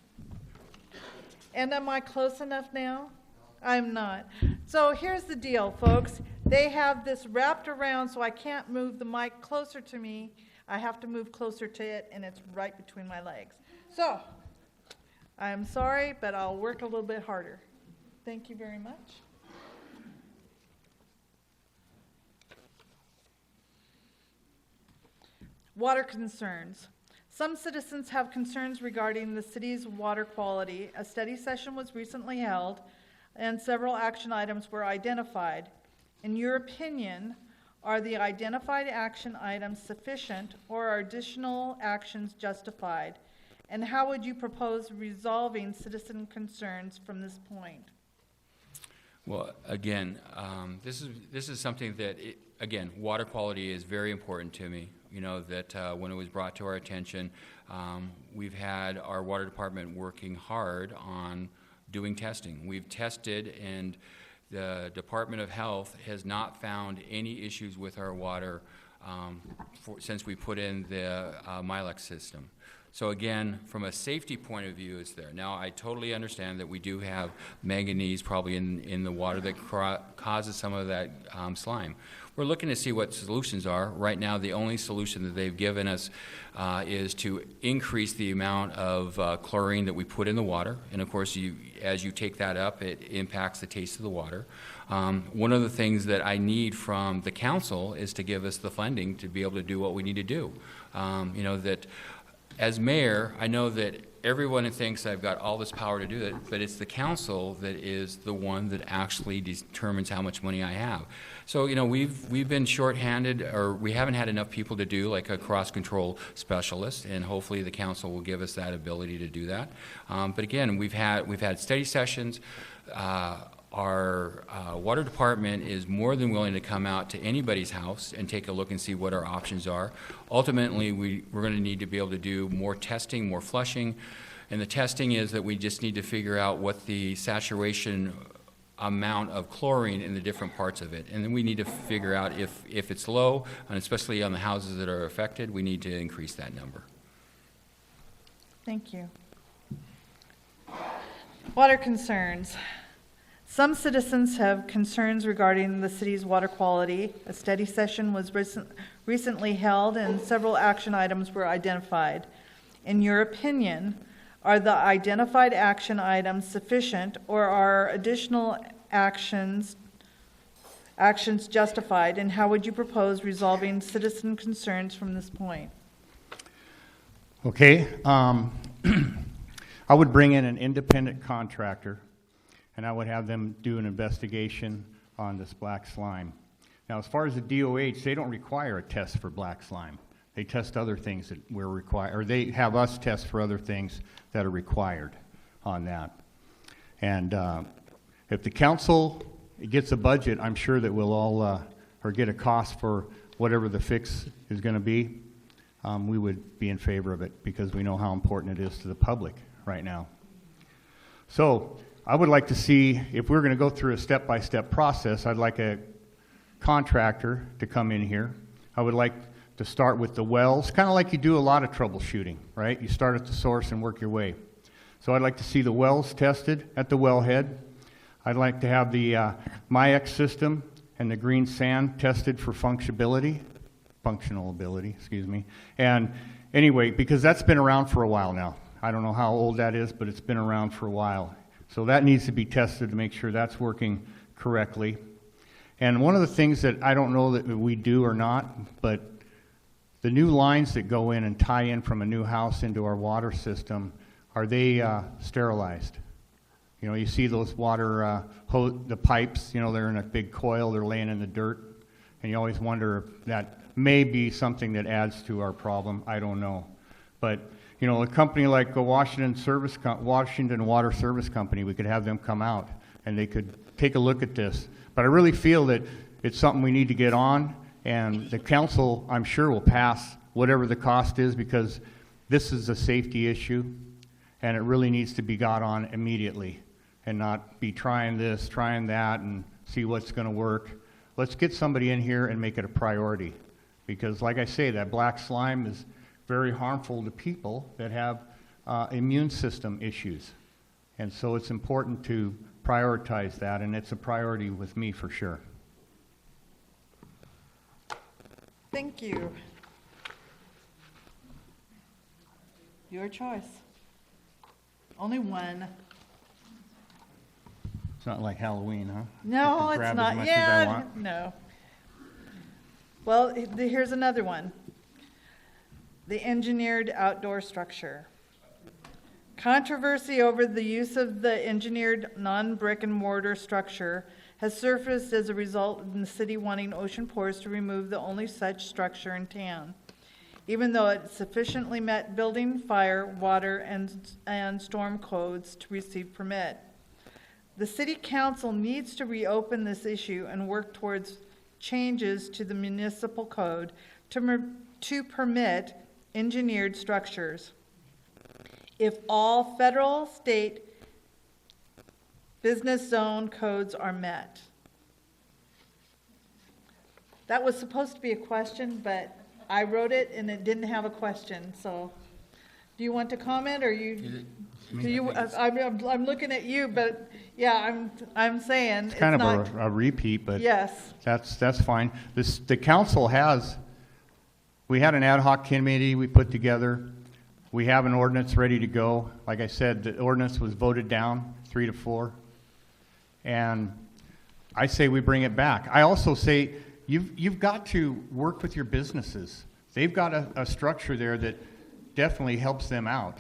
And am I close enough now? I'm not. So here's the deal, folks. They have this wrapped around so I can't move the mic closer to me. I have to move closer to it, and it's right between my legs. So I'm sorry, but I'll work a little bit harder. Thank you very much. Water concerns. Some citizens have concerns regarding the city's water quality. A study session was recently held and several action items were identified. In your opinion, are the identified action items sufficient or are additional actions justified? And how would you propose resolving citizen concerns from this point? Well, again, this is something that, again, water quality is very important to me. You know, that when it was brought to our attention, we've had our water department working hard on doing testing. We've tested, and the Department of Health has not found any issues with our water since we put in the Milex system. So again, from a safety point of view, it's there. Now, I totally understand that we do have manganese probably in the water that causes some of that slime. We're looking to see what solutions are. Right now, the only solution that they've given us is to increase the amount of chlorine that we put in the water. And of course, as you take that up, it impacts the taste of the water. One of the things that I need from the council is to give us the funding to be able to do what we need to do. You know, that as mayor, I know that everyone thinks I've got all this power to do it, but it's the council that is the one that actually determines how much money I have. So, you know, we've been shorthanded, or we haven't had enough people to do like a cross-control specialist, and hopefully the council will give us that ability to do that. But again, we've had study sessions. Our water department is more than willing to come out to anybody's house and take a look and see what our options are. Ultimately, we're going to need to be able to do more testing, more flushing, and the testing is that we just need to figure out what the saturation amount of chlorine in the different parts of it, and then we need to figure out if it's low, and especially on the houses that are affected, we need to increase that number. Thank you. Water concerns. Some citizens have concerns regarding the city's water quality. A study session was recently held and several action items were identified. In your opinion, are the identified action items sufficient or are additional actions justified? And how would you propose resolving citizen concerns from this point? Okay, I would bring in an independent contractor, and I would have them do an investigation on this black slime. Now, as far as the DOH, they don't require a test for black slime. They test other things that we're required, or they have us test for other things that are required on that. And if the council gets a budget, I'm sure that we'll all, or get a cost for whatever the fix is going to be, we would be in favor of it because we know how important it is to the public right now. So I would like to see, if we're going to go through a step-by-step process, I'd like a contractor to come in here. I would like to start with the wells, kind of like you do a lot of troubleshooting, right? You start at the source and work your way. So I'd like to see the wells tested at the wellhead. I'd like to have the MIX system and the green sand tested for functional ability, excuse me. And anyway, because that's been around for a while now. I don't know how old that is, but it's been around for a while. So that needs to be tested to make sure that's working correctly. And one of the things that I don't know that we do or not, but the new lines that go in and tie in from a new house into our water system, are they sterilized? You know, you see those water, the pipes, you know, they're in a big coil, they're laying in the dirt, and you always wonder if that may be something that adds to our problem. I don't know. But you know, a company like the Washington Water Service Company, we could have them come out and they could take a look at this. But I really feel that it's something we need to get on, and the council, I'm sure, will pass whatever the cost is because this is a safety issue and it really needs to be got on immediately and not be trying this, trying that, and see what's going to work. Let's get somebody in here and make it a priority because, like I say, that black slime is very harmful to people that have immune system issues. And so it's important to prioritize that, and it's a priority with me for sure. Thank you. Your choice. Only one. It's not like Halloween, huh? No, I it's can grab not. as much as I want. No. Well, here's another one. the engineered outdoor structure. Controversy over the use of the engineered non-brick and mortar structure has surfaced as a result of the city wanting Ocean Ports to remove the only such structure in town, even though it sufficiently met building, fire, water, and storm codes to receive permit. The city council needs to reopen this issue and work towards changes to the municipal code to permit engineered structures. If all federal, state, business zone codes are met. That was supposed to be a question, but I wrote it and it didn't have a question, so do you want to comment, or I'm looking at you, but yeah, I'm saying It's kind of a repeat, but yes. that's fine. The council we had an ad hoc committee we put together. We have an ordinance ready to go. Like I said, the ordinance was voted down 3-4. And I say we bring it back. I also say you've got to work with your businesses. They've got a structure there that definitely helps them out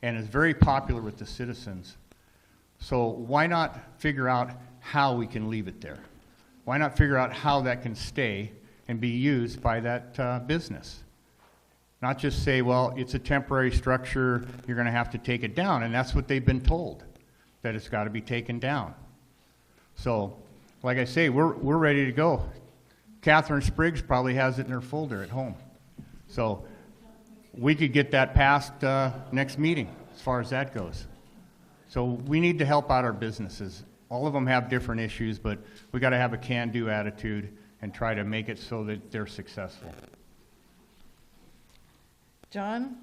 and is very popular with the citizens. So why not figure out how we can leave it there? Why not figure out how that can stay and be used by that business? Not just say, well, it's a temporary structure, you're going to have to take it down. And that's what they've been told, that it's got to be taken down. So, like I say, we're ready to go. Catherine Spriggs probably has it in her folder at home. So we could get that passed next meeting as far as that goes. So we need to help out our businesses. All of them have different issues, but we got to have a can-do attitude and try to make it so that they're successful. John?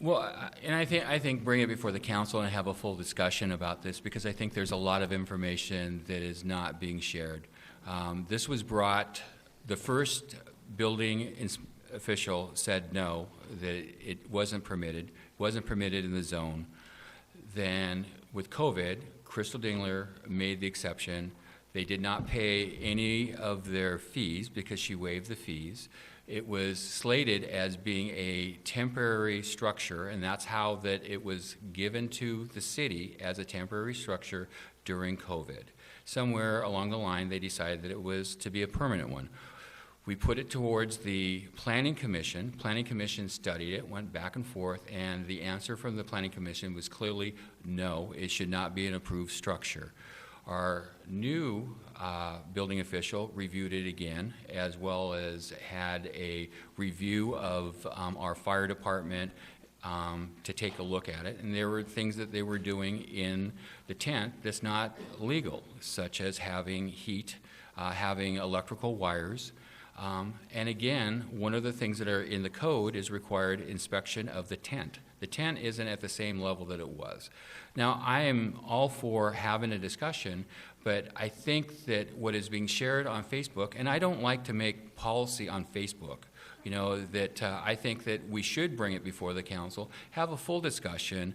Well, and I think bring it before the council and have a full discussion about this, because I think there's a lot of information that is not being shared. This was brought, the first building official said no, that it wasn't permitted in the zone. Then with COVID, Crystal Dingler made the exception. They did not pay any of their fees because she waived the fees. It was slated as being a temporary structure, and that's how that it was given to the city as a temporary structure during COVID. Somewhere along the line, they decided that it was to be a permanent one. We put it towards the Planning Commission. Planning Commission studied it, went back and forth, and the answer from the Planning Commission was clearly no, it should not be an approved structure. Our new building official reviewed it again, as well as had a review of our fire department to take a look at it. And there were things that they were doing in the tent that's not legal, such as having heat, having electrical wires. And again, one of the things that are in the code is required inspection of the tent. The tent isn't at the same level that it was. Now, I am all for having a discussion, but I think that what is being shared on Facebook, and I don't like to make policy on Facebook, you know, that I think that we should bring it before the council, have a full discussion,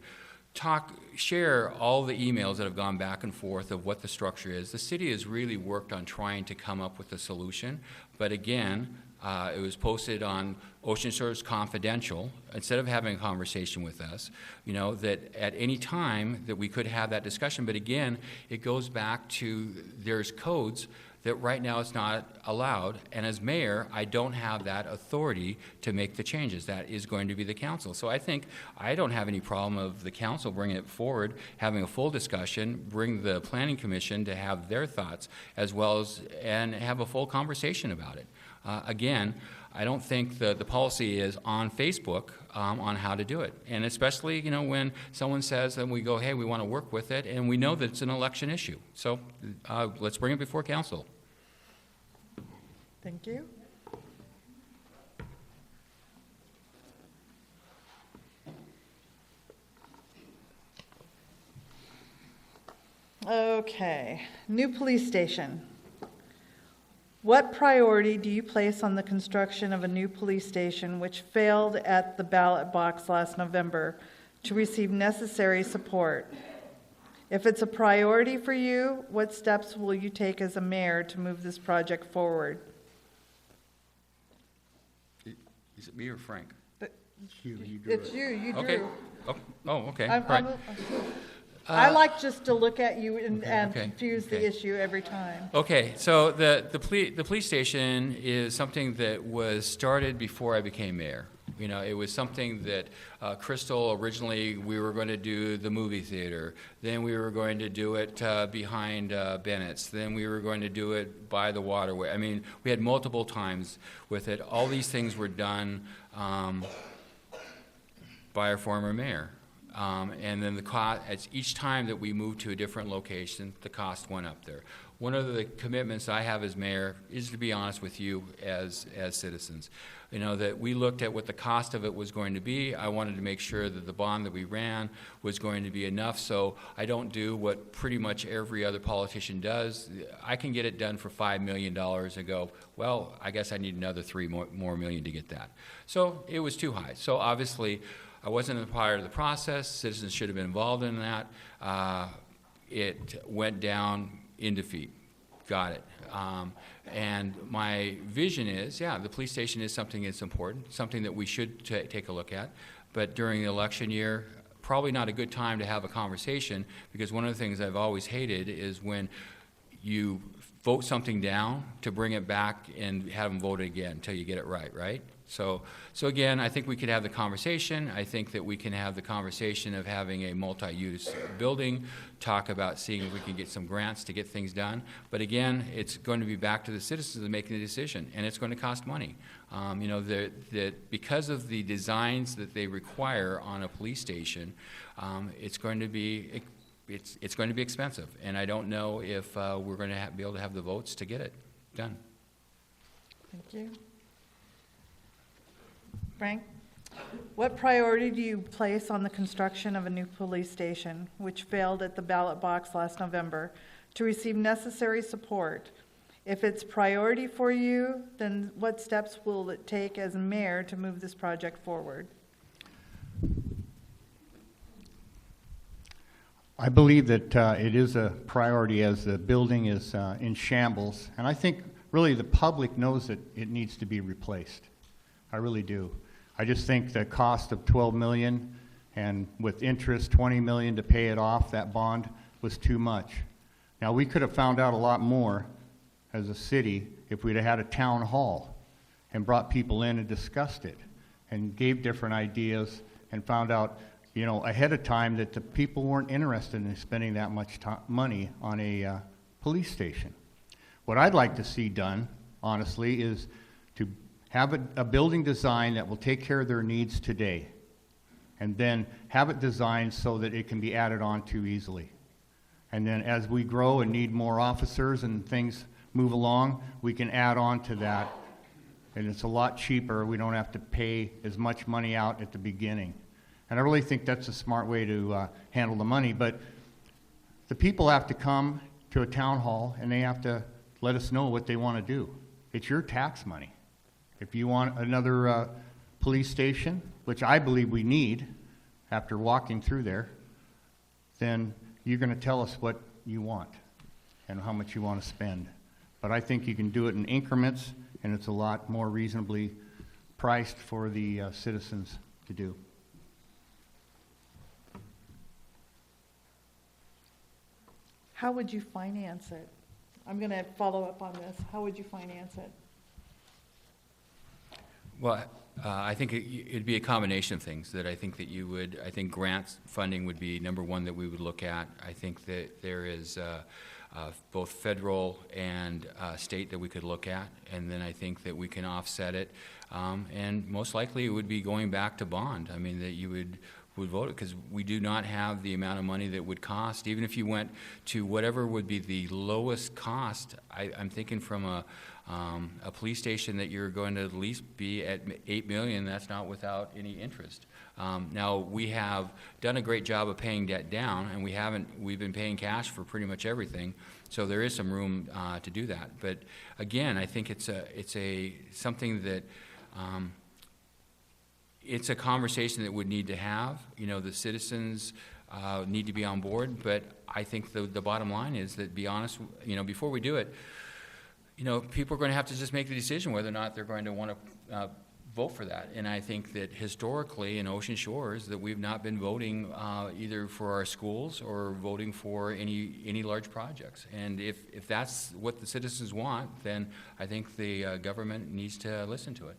share all the emails that have gone back and forth of what the structure is. The city has really worked on trying to come up with a solution, but again, it was posted on Ocean Shores Confidential, instead of having a conversation with us, you know, that at any time that we could have that discussion. But again, it goes back to there's codes that right now it's not allowed. And as mayor, I don't have that authority to make the changes. That is going to be the council. So I think I don't have any problem of the council bringing it forward, having a full discussion, bring the Planning Commission to have their thoughts, as well as, and have a full conversation about it. Again, I don't think the policy is on Facebook on how to do it. And especially, you know, when someone says and we go, hey, we want to work with it, and we know that it's an election issue. So let's bring it before council. Thank you. Okay, new police station. What priority do you place on the construction of a new police station which failed at the ballot box last November to receive necessary support? If it's a priority for you, what steps will you take as a mayor to move this project forward? Is it me or Frank? You drew It's it. you Okay. drew. Oh, okay. I'm- Right. I like just to look at you and okay, confuse the okay. issue every time. Okay, so the police station is something that was started before I became mayor. You know, it was something that Crystal, originally, we were going to do the movie theater. Then we were going to do it behind Bennett's. Then we were going to do it by the Waterway. I mean, we had multiple times with it. All these things were done by our former mayor. And then the cost, each time that we moved to a different location, the cost went up there. One of the commitments I have as mayor is to be honest with you as citizens. You know, that we looked at what the cost of it was going to be. I wanted to make sure that the bond that we ran was going to be enough, so I don't do what pretty much every other politician does. I can get it done for $5 million and go, well, I guess I need another $3 more million to get that. So it was too high. So obviously, I wasn't a part of the process. Citizens should have been involved in that. It went down in defeat. Got it. And my vision is, yeah, the police station is something that's important, something that we should take a look at. But during the election year, probably not a good time to have a conversation, because one of the things I've always hated is when you vote something down to bring it back and have them vote it again until you get it right, right? So again, I think we could have the conversation. I think that we can have the conversation of having a multi-use building, talk about seeing if we can get some grants to get things done. But again, it's going to be back to the citizens of making the decision, and it's going to cost money. You know, that because of the designs that they require on a police station, it's going to be expensive, and I don't know if we're going to be able to have the votes to get it done. Thank you. Frank, what priority do you place on the construction of a new police station, which failed at the ballot box last November, to receive necessary support? If it's priority for you, then what steps will it take as mayor to move this project forward? I believe that it is a priority as the building is in shambles, and I think really the public knows that it needs to be replaced. I really do. I just think the cost of $12 million and with interest $20 million to pay it off, that bond was too much. Now, we could have found out a lot more as a city if we'd have had a town hall and brought people in and discussed it and gave different ideas and found out, you know, ahead of time that the people weren't interested in spending that much money on a police station. What I'd like to see done, honestly, is to have a building design that will take care of their needs today, and then have it designed so that it can be added on to easily. And then as we grow and need more officers and things move along, we can add on to that, and it's a lot cheaper. We don't have to pay as much money out at the beginning. And I really think that's a smart way to handle the money. But the people have to come to a town hall, and they have to let us know what they want to do. It's your tax money. If you want another police station, which I believe we need after walking through there, then you're going to tell us what you want and how much you want to spend. But I think you can do it in increments, and it's a lot more reasonably priced for the citizens to do. How would you finance it? I'm going to follow up on this. How would you finance it? Well, I think it'd be a combination of things that I think that you would, I think grants funding would be number one that we would look at. I think that there is both federal and state that we could look at, and then I think that we can offset it. And most likely it would be going back to bond. I mean, that you would vote it, because we do not have the amount of money that would cost. Even if you went to whatever would be the lowest cost, I'm thinking from a police station that you're going to at least be at $8 million. That's not without any interest. Now, we have done a great job of paying debt down, and we've been paying cash for pretty much everything, so there is some room to do that. But again, I think it's something that it's a conversation that would need to have. You know, the citizens need to be on board, but I think the bottom line is that, be honest, you know, before we do it, you know, people are going to have to just make the decision whether or not they're going to want to vote for that. And I think that historically in Ocean Shores that we've not been voting either for our schools or voting for any large projects. And if that's what the citizens want, then I think the government needs to listen to it.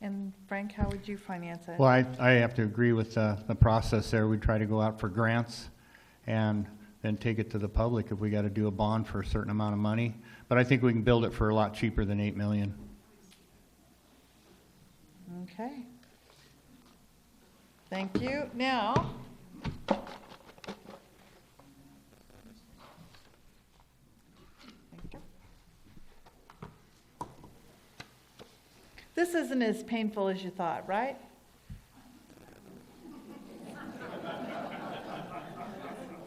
And Frank, how would you finance it? Well, I have to agree with the process there. We try to go out for grants and then take it to the public if we got to do a bond for a certain amount of money. But I think we can build it for a lot cheaper than $8 million. Okay. Thank you. Now, thank you. This isn't as painful as you thought, right?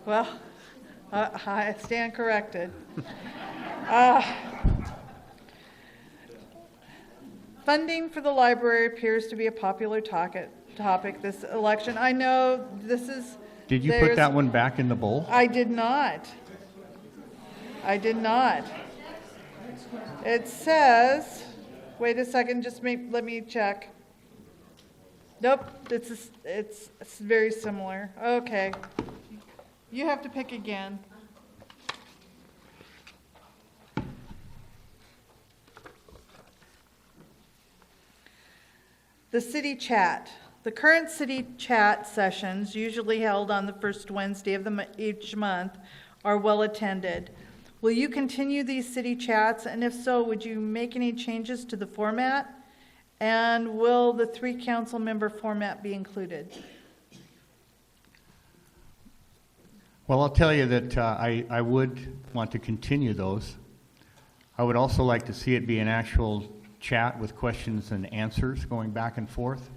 Well, I stand corrected. Funding for the library appears to be a popular topic this election. I know this is... Did you put that one back in the bowl? I did not. I did not. It says, wait a second, just let me check. Nope, it's very similar. Okay. You have to pick again. The city chat. The current city chat sessions, usually held on the first Wednesday of each month, are well attended. Will you continue these city chats? And if so, would you make any changes to the format? And will the 3 council member format be included? Well, I'll tell you that I would want to continue those. I would also like to see it be an actual chat with questions and answers going back and forth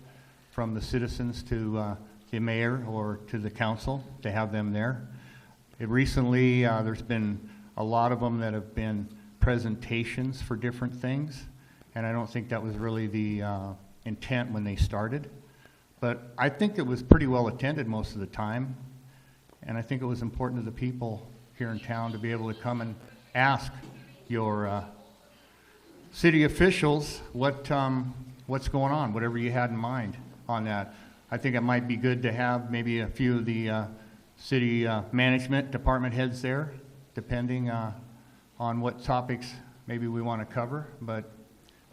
from the citizens to the mayor or to the council, to have them there. Recently, there's been a lot of them that have been presentations for different things, and I don't think that was really the intent when they started. But I think it was pretty well attended most of the time, and I think it was important to the people here in town to be able to come and ask your city officials what's going on, whatever you had in mind on that. I think it might be good to have maybe a few of the city management department heads there, depending on what topics maybe we want to cover, but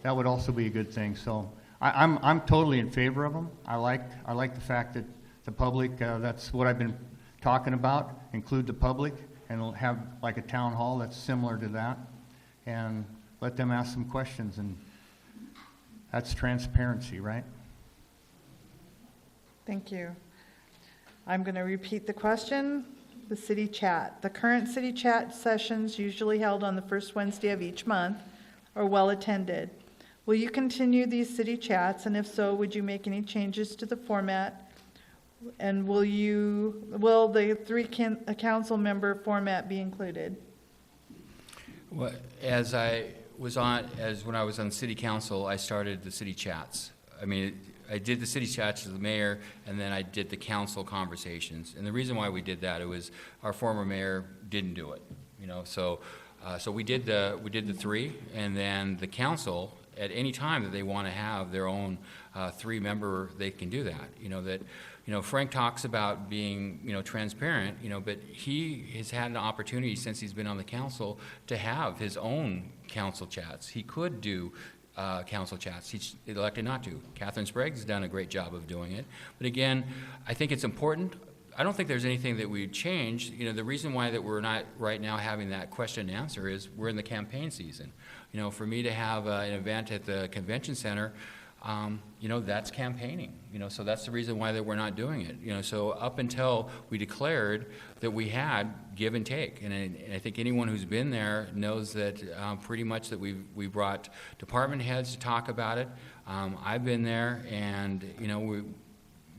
that would also be a good thing. So I'm totally in favor of them. I like the fact that the public, that's what I've been talking about, include the public and have like a town hall that's similar to that, and let them ask some questions, and that's transparency, right? Thank you. I'm going to repeat the question. The city chat. The current city chat sessions, usually held on the first Wednesday of each month, are well attended. Will you continue these city chats, and if so, would you make any changes to the format? And will the 3 council member format be included? Well, when I was on city council, I started the city chats. I mean, I did the city chats with the mayor, and then I did the council conversations. And the reason why we did that, it was our former mayor didn't do it, So we did the 3, and then the council, at any time that they want to have their own 3-member, they can do that. Frank talks about being, transparent, but he has had an opportunity since he's been on the council to have his own council chats. He could do council chats. He's elected not to. Catherine Sprague's done a great job of doing it. But again, I think it's important. I don't think there's anything that we'd change. The reason why that we're not right now having that question and answer is we're in the campaign season. For me to have an event at the convention center, that's campaigning, so that's the reason why that we're not doing it, so up until we declared that we had give and take, and I think anyone who's been there knows that pretty much that we brought department heads to talk about it. I've been there, and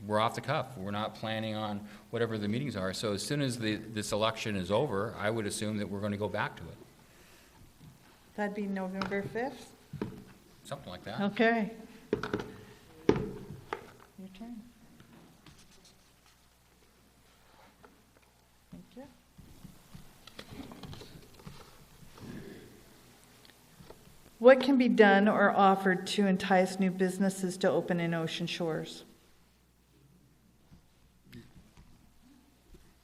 we're off the cuff. We're not planning on whatever the meetings are, so as soon as this election is over, I would assume that we're going to go back to it. That'd be November 5th? Something like that. Okay. Your turn. Thank you. What can be done or offered to entice new businesses to open in Ocean Shores?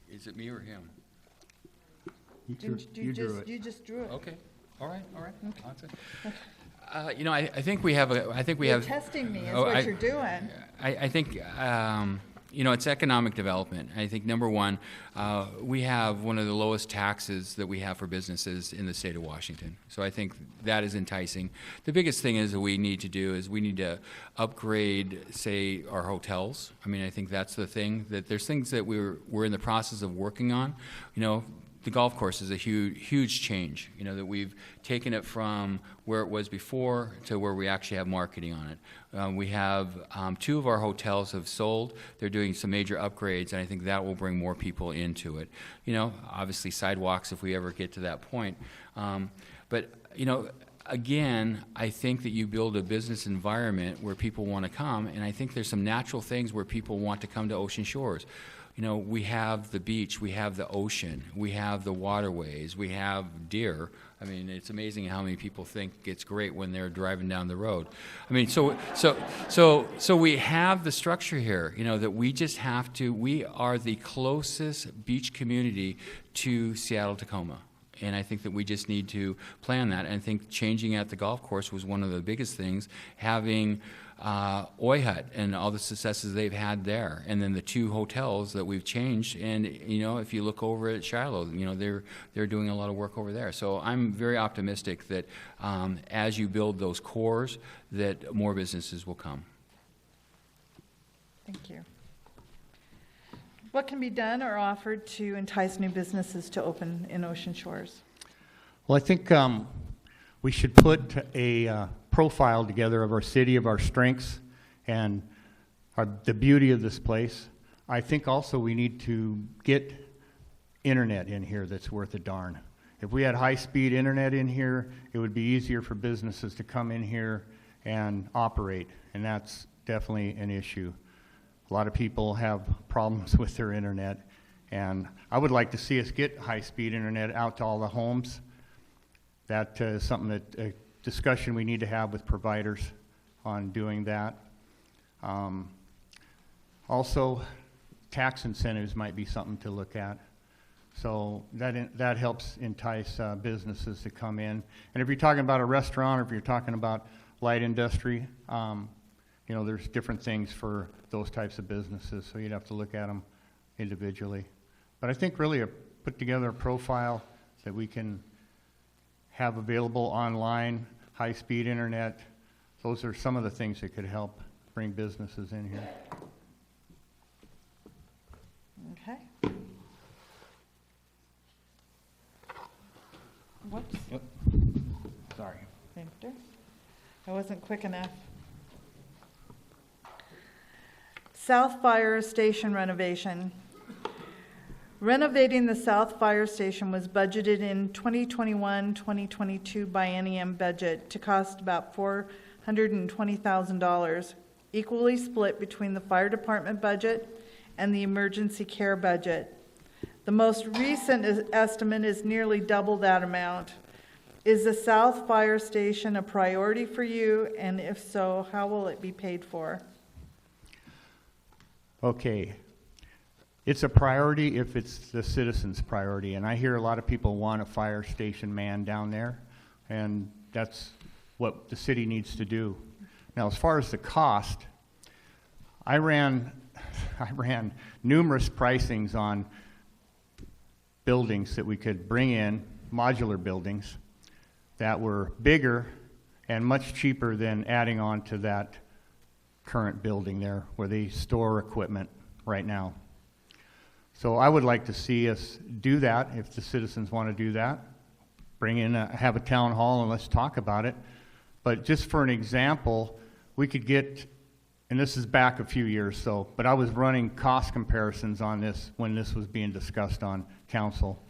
Is it me or him? You just drew it. Okay, all right. Okay. I think we have You're testing me, is what you're doing. I think, it's economic development. I think, number one, we have one of the lowest taxes that we have for businesses in the state of Washington. So I think that is enticing. The biggest thing is that we need to do is we need to upgrade, say, our hotels. I mean, I think that's the thing, that there's things that we're in the process of working on. The golf course is a huge change, that we've taken it from where it was before to where we actually have marketing on it. We have 2 of our hotels have sold. They're doing some major upgrades, and I think that will bring more people into it. Obviously sidewalks if we ever get to that point. But again, I think that you build a business environment where people want to come, and I think there's some natural things where people want to come to Ocean Shores. We have the beach, we have the ocean, we have the waterways, we have deer. I mean, it's amazing how many people think it's great when they're driving down the road. I mean, so we have the structure here, that we just have to, we are the closest beach community to Seattle-Tacoma. And I think that we just need to plan that. And I think changing at the golf course was one of the biggest things, having Oi Hut and all the successes they've had there, and then the 2 hotels that we've changed. And if you look over at Shiloh, they're doing a lot of work over there. So I'm very optimistic that as you build those cores, that more businesses will come. Thank you. What can be done or offered to entice new businesses to open in Ocean Shores? Well, I think we should put a profile together of our city, of our strengths, and the beauty of this place. I think also we need to get internet in here that's worth a darn. If we had high-speed internet in here, it would be easier for businesses to come in here and operate, and that's definitely an issue. A lot of people have problems with their internet, and I would like to see us get high-speed internet out to all the homes. That is something that a discussion we need to have with providers on doing that. Also, tax incentives might be something to look at. So that helps entice businesses to come in. And if you're talking about a restaurant, or if you're talking about light industry, there's different things for those types of businesses, so you'd have to look at them individually. But I think really put together a profile that we can have available online, high-speed internet. Those are some of the things that could help bring businesses in here. Okay. Whoops. Yep. Sorry. Victor. I wasn't quick enough. South Fire Station renovation. Renovating the South Fire Station was budgeted in 2021-2022 biennium budget to cost about $420,000, equally split between the fire department budget and the emergency care budget. The most recent estimate is nearly double that amount. Is the South Fire Station a priority for you? And if so, how will it be paid for? Okay. It's a priority if it's the citizens' priority, and I hear a lot of people want a fire station man down there, and that's what the city needs to do. Now, as far as the cost, I ran numerous pricings on buildings that we could bring in, modular buildings, that were bigger and much cheaper than adding on to that current building there where they store equipment right now. So I would like to see us do that if the citizens want to do that. Bring in, have a town hall and let's talk about it. But just for an example, we could get, and this is back a few years, but I was running cost comparisons on this when this was being discussed on council.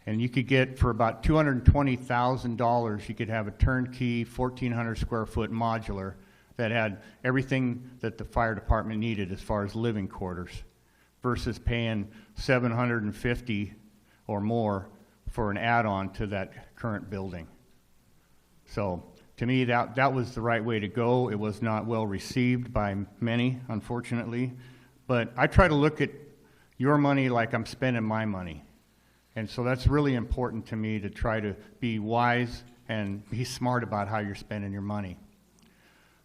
And you could get, for about $220,000, you could have a turnkey 1,400 square foot modular that had everything that the fire department needed as far as living quarters, versus paying $750 or more for an add-on to that current building. So to me, that was the right way to go. It was not well received by many, unfortunately. But I try to look at your money like I'm spending my money. And so that's really important to me, to try to be wise and be smart about how you're spending your money.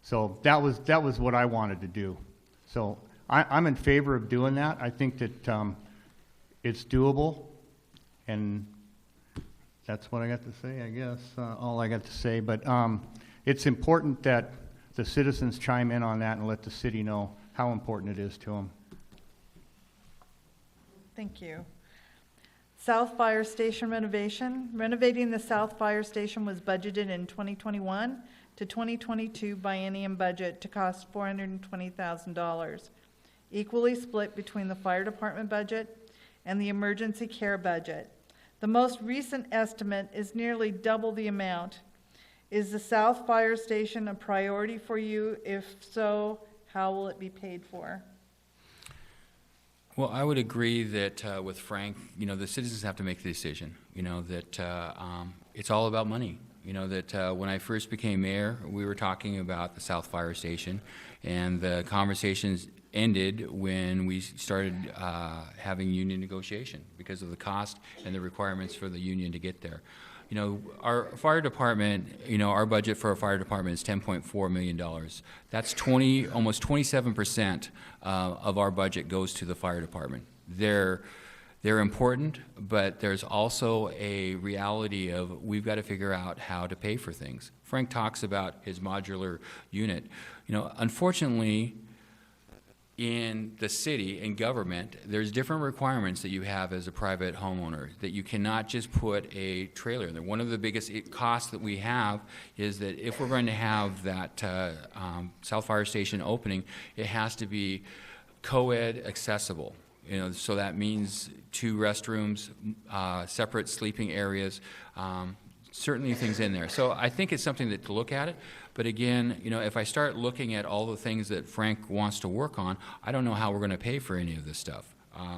So that was what I wanted to do. So I'm in favor of doing that. I think that it's doable, and that's what I got to say, I guess, all I got to say. But it's important that the citizens chime in on that and let the city know how important it is to them. Thank you. South Fire Station renovation. Renovating the South Fire Station was budgeted in 2021 to 2022 biennium budget to cost $420,000, equally split between the fire department budget and the emergency care budget. The most recent estimate is nearly double the amount. Is the South Fire Station a priority for you? If so, how will it be paid for? Well, I would agree that with Frank, the citizens have to make the decision, that it's all about money. That when I first became mayor, we were talking about the South Fire Station, and the conversations ended when we started having union negotiation because of the cost and the requirements for the union to get there. Our fire department, our budget for our fire department is $10.4 million. That's almost 27% of our budget goes to the fire department. They're important, but there's also a reality of we've got to figure out how to pay for things. Frank talks about his modular unit. Unfortunately, in the city and government, there's different requirements that you have as a private homeowner, that you cannot just put a trailer in there. One of the biggest costs that we have is that if we're going to have that South Fire Station opening, it has to be co-ed accessible. So that means 2 restrooms, separate sleeping areas, certainly things in there. So I think it's something to look at it. But again, if I start looking at all the things that Frank wants to work on, I don't know how we're going to pay for any of this stuff.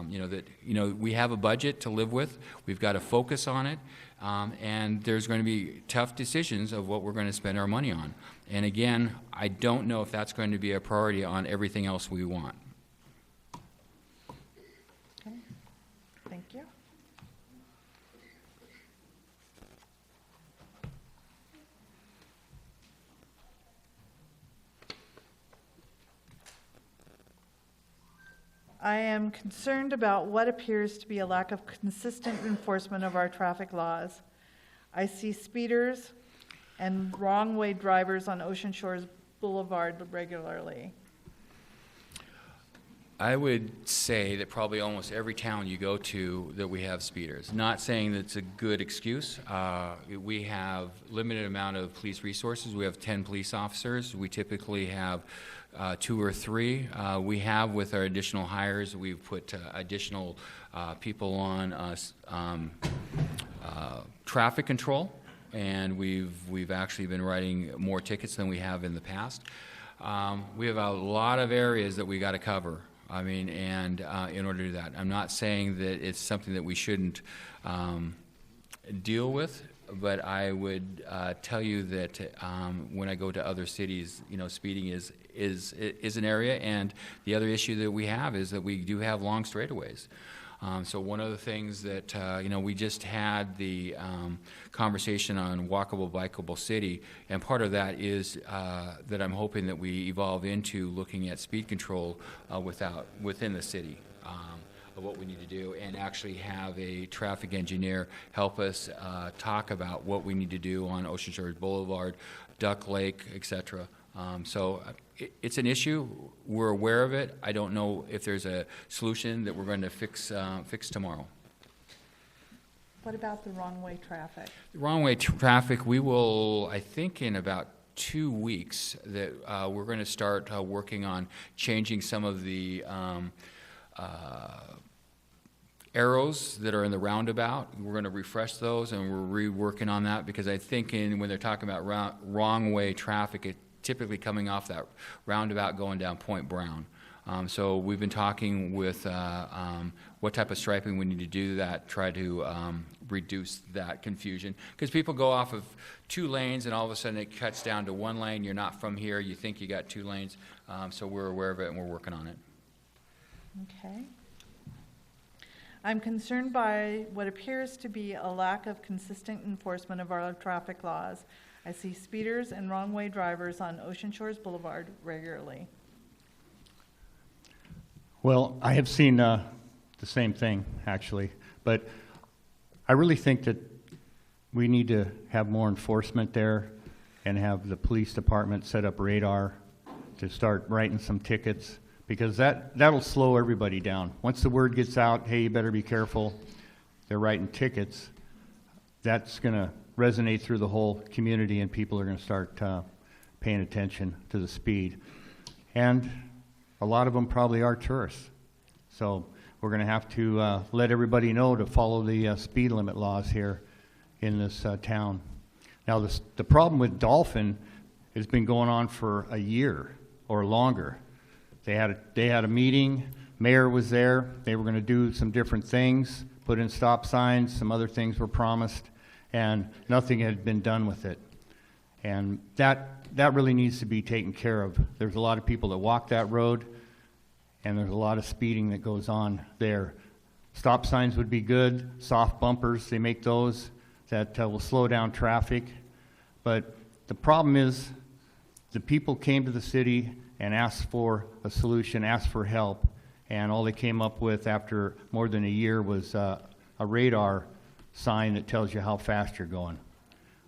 We have a budget to live with. We've got to focus on it, and there's going to be tough decisions of what we're going to spend our money on. And again, I don't know if that's going to be a priority on everything else we want. Okay. Thank you. I am concerned about what appears to be a lack of consistent enforcement of our traffic laws. I see speeders and wrong-way drivers on Ocean Shores Boulevard regularly. I would say that probably almost every town you go to that we have speeders. Not saying that it's a good excuse. We have limited amount of police resources. We have 10 police officers. We typically have 2 or 3. We have, with our additional hires, we've put additional people on traffic control, and we've actually been writing more tickets than we have in the past. We have a lot of areas that we got to cover. In order to do that, I'm not saying that it's something that we shouldn't deal with, but I would tell you that when I go to other cities, speeding is an area, and the other issue that we have is that we do have long straightaways. So one of the things that, we just had the conversation on walkable, bikeable city, and part of that is that I'm hoping that we evolve into looking at speed control within the city of what we need to do, and actually have a traffic engineer help us talk about what we need to do on Ocean Shores Boulevard, Duck Lake, etc. So it's an issue. We're aware of it. I don't know if there's a solution that we're going to fix tomorrow. What about the wrong-way traffic? The wrong-way traffic, we will, I think in about 2 weeks, that we're going to start working on changing some of the arrows that are in the roundabout. We're going to refresh those, and we're reworking on that, because I think when they're talking about wrong-way traffic, it typically coming off that roundabout going down Point Brown. So we've been talking with what type of striping we need to do that, try to reduce that confusion. Because people go off of 2 lanes and all of a sudden it cuts down to 1 lane. You're not from here. You think you got 2 lanes. So we're aware of it and we're working on it. Okay. I'm concerned by what appears to be a lack of consistent enforcement of our traffic laws. I see speeders and wrong-way drivers on Ocean Shores Boulevard regularly. Well, I have seen the same thing, actually, but I really think that we need to have more enforcement there and have the police department set up radar to start writing some tickets, because that'll slow everybody down. Once the word gets out, hey, you better be careful, they're writing tickets, that's going to resonate through the whole community and people are going to start paying attention to the speed. And a lot of them probably are tourists. So we're going to have to let everybody know to follow the speed limit laws here in this town. Now, the problem with Dolphin has been going on for a year or longer. They had a meeting, mayor was there, they were going to do some different things, put in stop signs, some other things were promised, and nothing had been done with it. And that really needs to be taken care of. There's a lot of people that walk that road, and there's a lot of speeding that goes on there. Stop signs would be good, soft bumpers, they make those that will slow down traffic. But the problem is the people came to the city and asked for a solution, asked for help, and all they came up with after more than a year was a radar sign that tells you how fast you're going.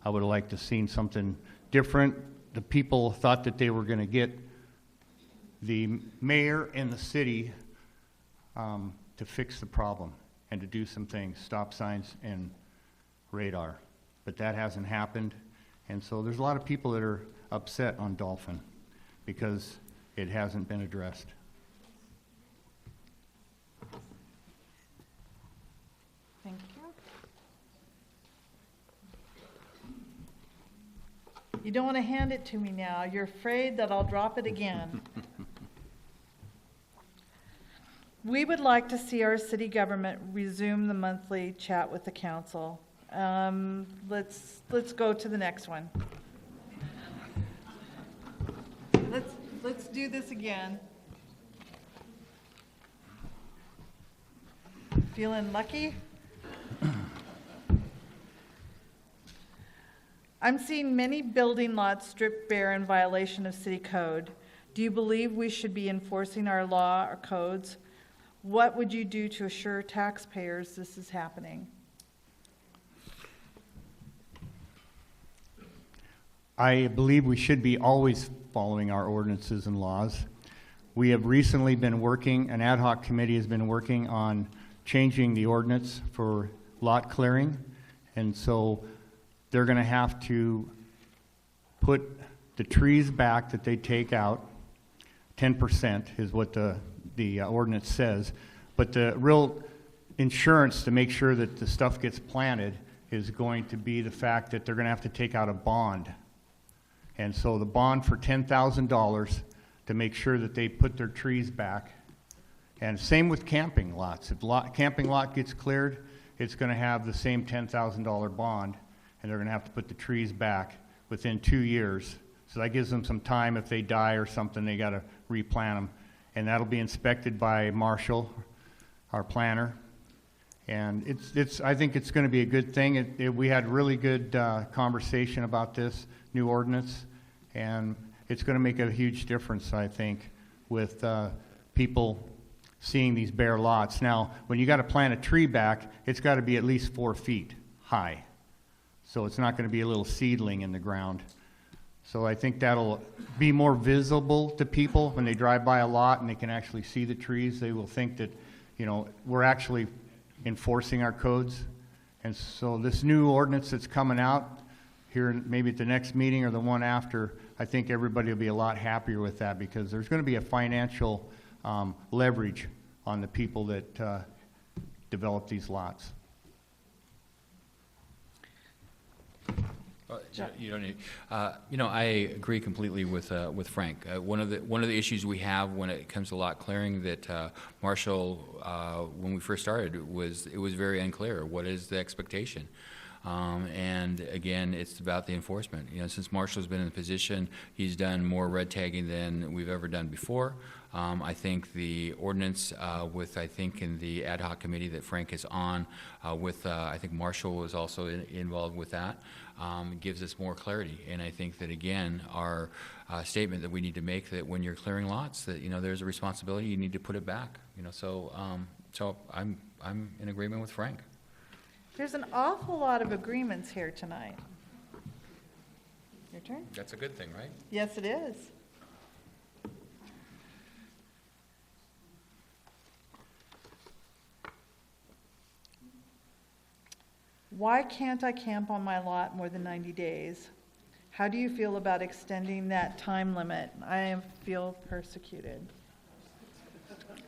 I would have liked to have seen something different. The people thought that they were going to get the mayor and the city to fix the problem and to do some things, stop signs and radar. But that hasn't happened, and so there's a lot of people that are upset on Dolphin because it hasn't been addressed. Thank you. You don't want to hand it to me now. You're afraid that I'll drop it again. We would like to see our city government resume the monthly chat with the council. Let's go to the next one. Let's do this again. Feeling lucky? I'm seeing many building lots stripped bare in violation of city code. Do you believe we should be enforcing our law or codes? What would you do to assure taxpayers this is happening? I believe we should be always following our ordinances and laws. We have recently been working, an ad hoc committee has been working on changing the ordinance for lot clearing, and so they're going to have to put the trees back that they take out. 10% is what the ordinance says, but the real insurance to make sure that the stuff gets planted is going to be the fact that they're going to have to take out a bond. And so the bond for $10,000 to make sure that they put their trees back. And same with camping lots. If camping lot gets cleared, it's going to have the same $10,000 bond, and they're going to have to put the trees back within 2 years. So that gives them some time. If they die or something, they got to replant them. And that'll be inspected by Marshall, our planner. And I think it's going to be a good thing. We had really good conversation about this new ordinance, and it's going to make a huge difference, I think, with people seeing these bare lots. Now, when you got to plant a tree back, it's got to be at least 4 feet high. So it's not going to be a little seedling in the ground. So I think that'll be more visible to people when they drive by a lot and they can actually see the trees. They will think that, we're actually enforcing our codes. And so this new ordinance that's coming out here, maybe at the next meeting or the one after, I think everybody will be a lot happier with that, because there's going to be a financial leverage on the people that develop these lots. You don't need. I agree completely with Frank. One of the issues we have when it comes to lot clearing that Marshall, when we first started, it was very unclear. What is the expectation? And again, it's about the enforcement. Since Marshall's been in the position, he's done more red tagging than we've ever done before. I think the ordinance in the ad hoc committee that Frank is on, I think Marshall was also involved with that, gives us more clarity. And I think that, again, our statement that we need to make that when you're clearing lots, that, there's a responsibility, you need to put it back. So I'm in agreement with Frank. There's an awful lot of agreements here tonight. Your turn? That's a good thing, right? Yes, it is. Why can't I camp on my lot more than 90 days? How do you feel about extending that time limit? I feel persecuted.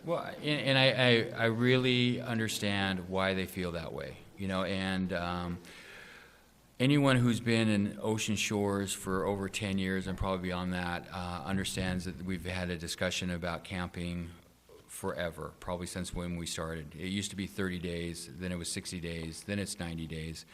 Well, and I really understand why they feel that way, and anyone who's been in Ocean Shores for over 10 years and probably beyond that understands that we've had a discussion about camping forever, probably since when we started. It used to be 30 days, then it was 60 days, then it's 90 days.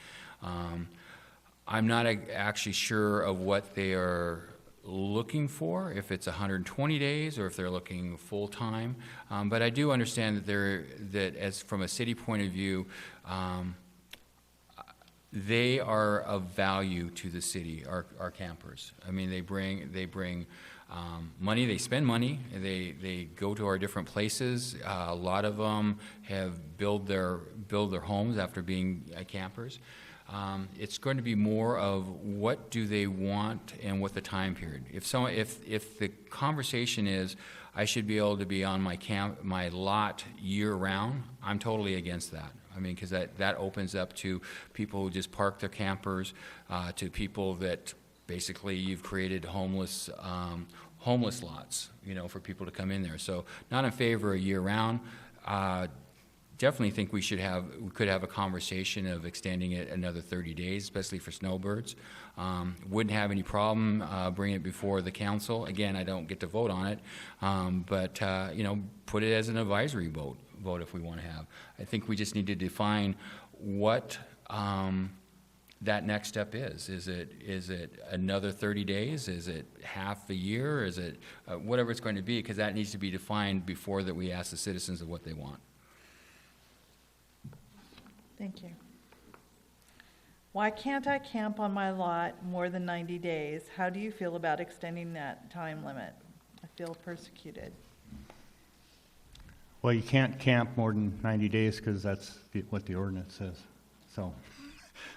I'm not actually sure of what they are looking for, if it's 120 days or if they're looking full-time. But I do understand that as from a city point of view, they are of value to the city, our campers. I mean, they bring money, they spend money, they go to our different places. A lot of them have build their homes after being campers. It's going to be more of what do they want and what the time period. If the conversation is I should be able to be on my lot year round, I'm totally against that. I mean, because that opens up to people who just park their campers, to people that basically you've created homeless lots, for people to come in there. So not in favor of year round. Definitely think we could have a conversation of extending it another 30 days, especially for snowbirds. Wouldn't have any problem bringing it before the council. Again, I don't get to vote on it, but put it as an advisory vote if we want to have. I think we just need to define what that next step is. Is it another 30 days? Is it half a year? Is it whatever it's going to be? Because that needs to be defined before that we ask the citizens of what they want. Thank you. Why can't I camp on my lot more than 90 days? How do you feel about extending that time limit? I feel persecuted. Well, you can't camp more than 90 days because that's what the ordinance says. So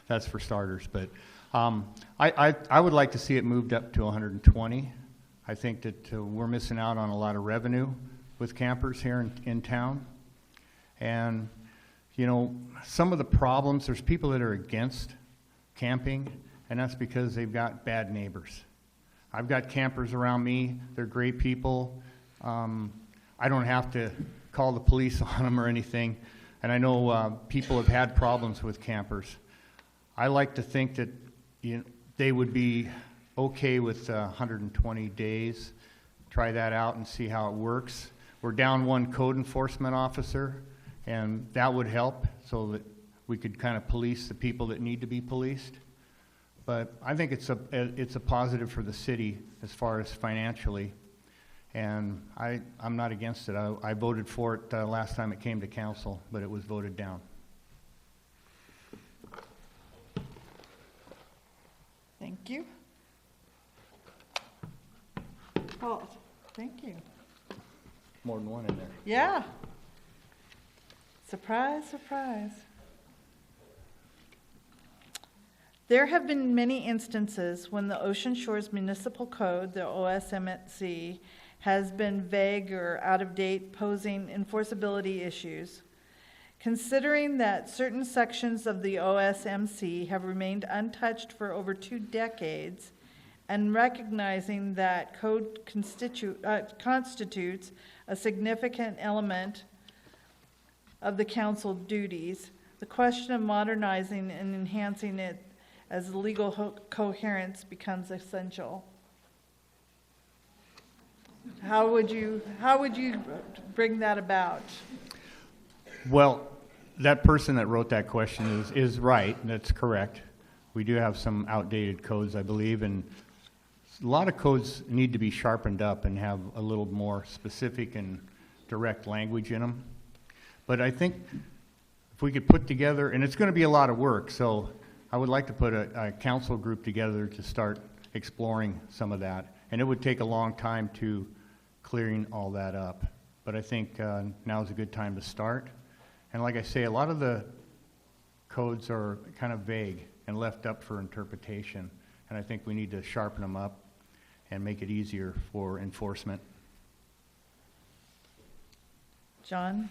that's for starters. But I would like to see it moved up to 120. I think that we're missing out on a lot of revenue with campers here in town. And some of the problems, there's people that are against camping, and that's because they've got bad neighbors. I've got campers around me. They're great people. I don't have to call the police on them or anything. And I know people have had problems with campers. I like to think that they would be okay with 120 days. Try that out and see how it works. We're down one code enforcement officer, and that would help so that we could kind of police the people that need to be policed. But I think it's a positive for the city as far as financially, and I'm not against it. I voted for it last time it came to council, but it was voted down. Thank you. Oh, thank you. More than one in there. Yeah. Surprise, surprise. There have been many instances when the Ocean Shores Municipal Code, the OSMC, has been vague or out of date, posing enforceability issues. Considering that certain sections of the OSMC have remained untouched for over 2 decades, and recognizing that code constitutes a significant element of the council duties, the question of modernizing and enhancing it as legal coherence becomes essential. How would you bring that about? Well, that person that wrote that question is right. That's correct. We do have some outdated codes, I believe, and a lot of codes need to be sharpened up and have a little more specific and direct language in them. But I think if we could put together, and it's going to be a lot of work, so I would like to put a council group together to start exploring some of that. And it would take a long time to clearing all that up. But I think now is a good time to start. And like I say, a lot of the codes are kind of vague and left up for interpretation. And I think we need to sharpen them up and make it easier for enforcement. John?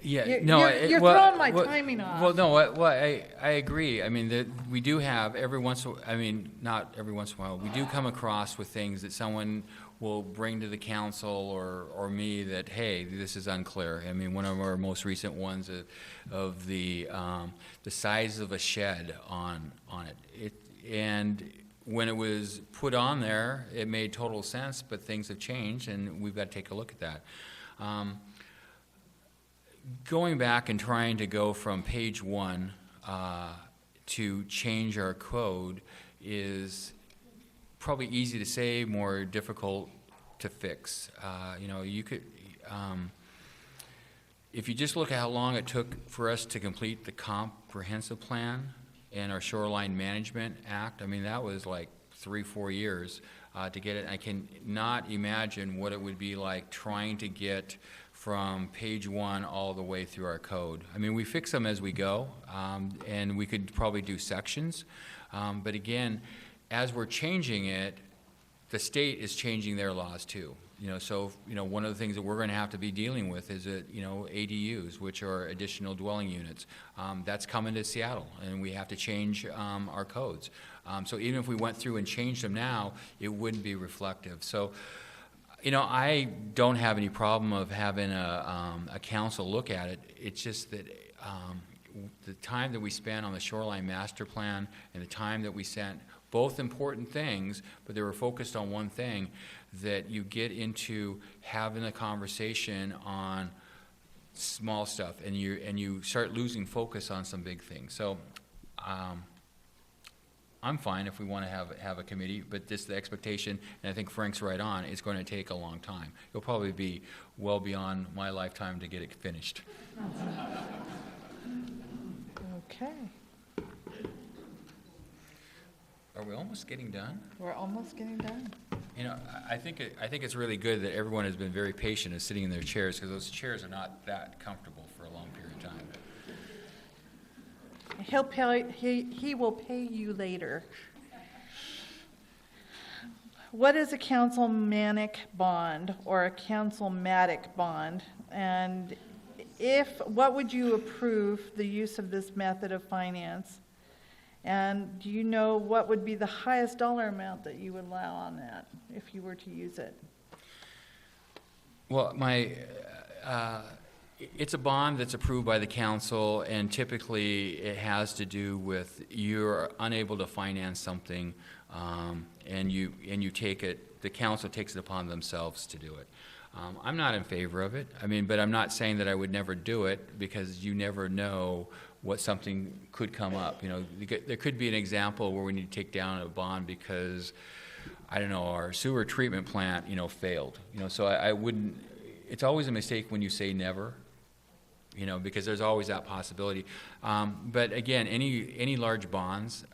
You're throwing my timing off. Well, no, I agree. I mean, we do have not every once in a while, we do come across with things that someone will bring to the council or me that, hey, this is unclear. I mean, one of our most recent ones of the size of a shed on it. And when it was put on there, it made total sense, but things have changed, and we've got to take a look at that. Going back and trying to go from page 1 to change our code is probably easy to say, more difficult to fix. You could, if you just look at how long it took for us to complete the comprehensive plan and our Shoreline Management Act, I mean, that was like 3-4 years to get it. I can not imagine what it would be like trying to get from page 1 all the way through our code. I mean, we fix them as we go, and we could probably do sections. But again, as we're changing it, the state is changing their laws too. One of the things that we're going to have to be dealing with is that, ADUs, which are additional dwelling units. That's coming to Seattle, and we have to change our codes. So even if we went through and changed them now, it wouldn't be reflective. So, I don't have any problem of having a council look at it. It's just that the time that we spent on the Shoreline Master Plan and the time that we spent, both important things, but they were focused on one thing, that you get into having a conversation on small stuff, and you start losing focus on some big things. So I'm fine if we want to have a committee, but just the expectation, and I think Frank's right on, it's going to take a long time. It'll probably be well beyond my lifetime to get it finished. Okay. Are we almost getting done? We're almost getting done. I think it's really good that everyone has been very patient and sitting in their chairs, because those chairs are not that comfortable for a long period of time. He will pay you later. What is a councilmanic bond or a councilmatic bond? And what would you approve the use of this method of finance? And do you know what would be the highest dollar amount that you would allow on that if you were to use it? Well, it's a bond that's approved by the council, and typically it has to do with you're unable to finance something, and you take it. The council takes it upon themselves to do it. I'm not in favor of it. But I'm not saying that I would never do it, because you never know what something could come up. There could be an example where we need to take down a bond because, I don't know, our sewer treatment plant, failed. So I wouldn't. It's always a mistake when you say never. Because there's always that possibility. But again, any large bonds,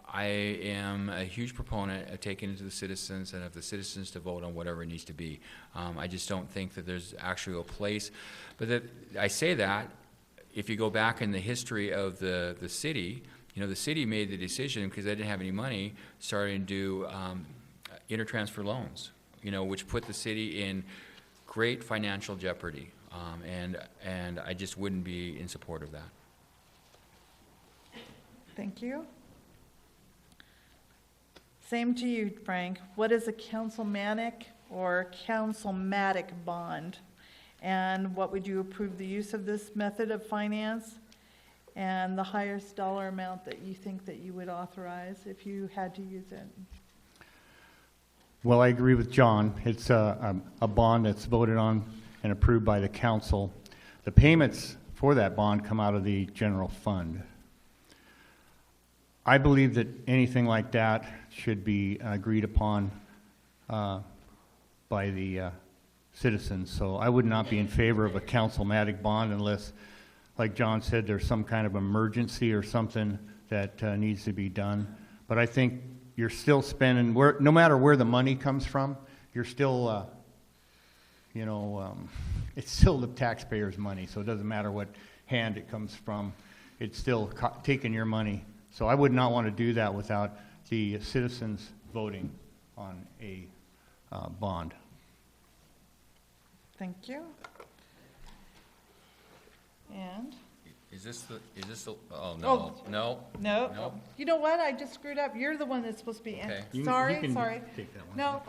I am a huge proponent of taking it to the citizens and of the citizens to vote on whatever it needs to be. I just don't think that there's actually a place. But I say that, if you go back in the history of the city, the city made the decision, because they didn't have any money, starting to do intertransfer loans, which put the city in great financial jeopardy. And I just wouldn't be in support of that. Thank you. Same to you, Frank. What is a councilmanic or councilmatic bond? And what would you approve the use of this method of finance? and the highest dollar amount that you think that you would authorize if you had to use it. Well, I agree with John. It's a bond that's voted on and approved by the council. The payments for that bond come out of the general fund. I believe that anything like that should be agreed upon by the citizens. So I would not be in favor of a councilmatic bond unless, like John said, there's some kind of emergency or something that needs to be done. But I think you're still spending, no matter where the money comes from, you're still, it's still the taxpayers' money. So it doesn't matter what hand it comes from. It's still taking your money. So I would not want to do that without the citizens voting on a bond. Thank you. And? Is this the, oh, Oh. no. No. Nope. You know what? I just screwed up. You're the one that's supposed to be in. Okay. Sorry, You can sorry. take that one. No,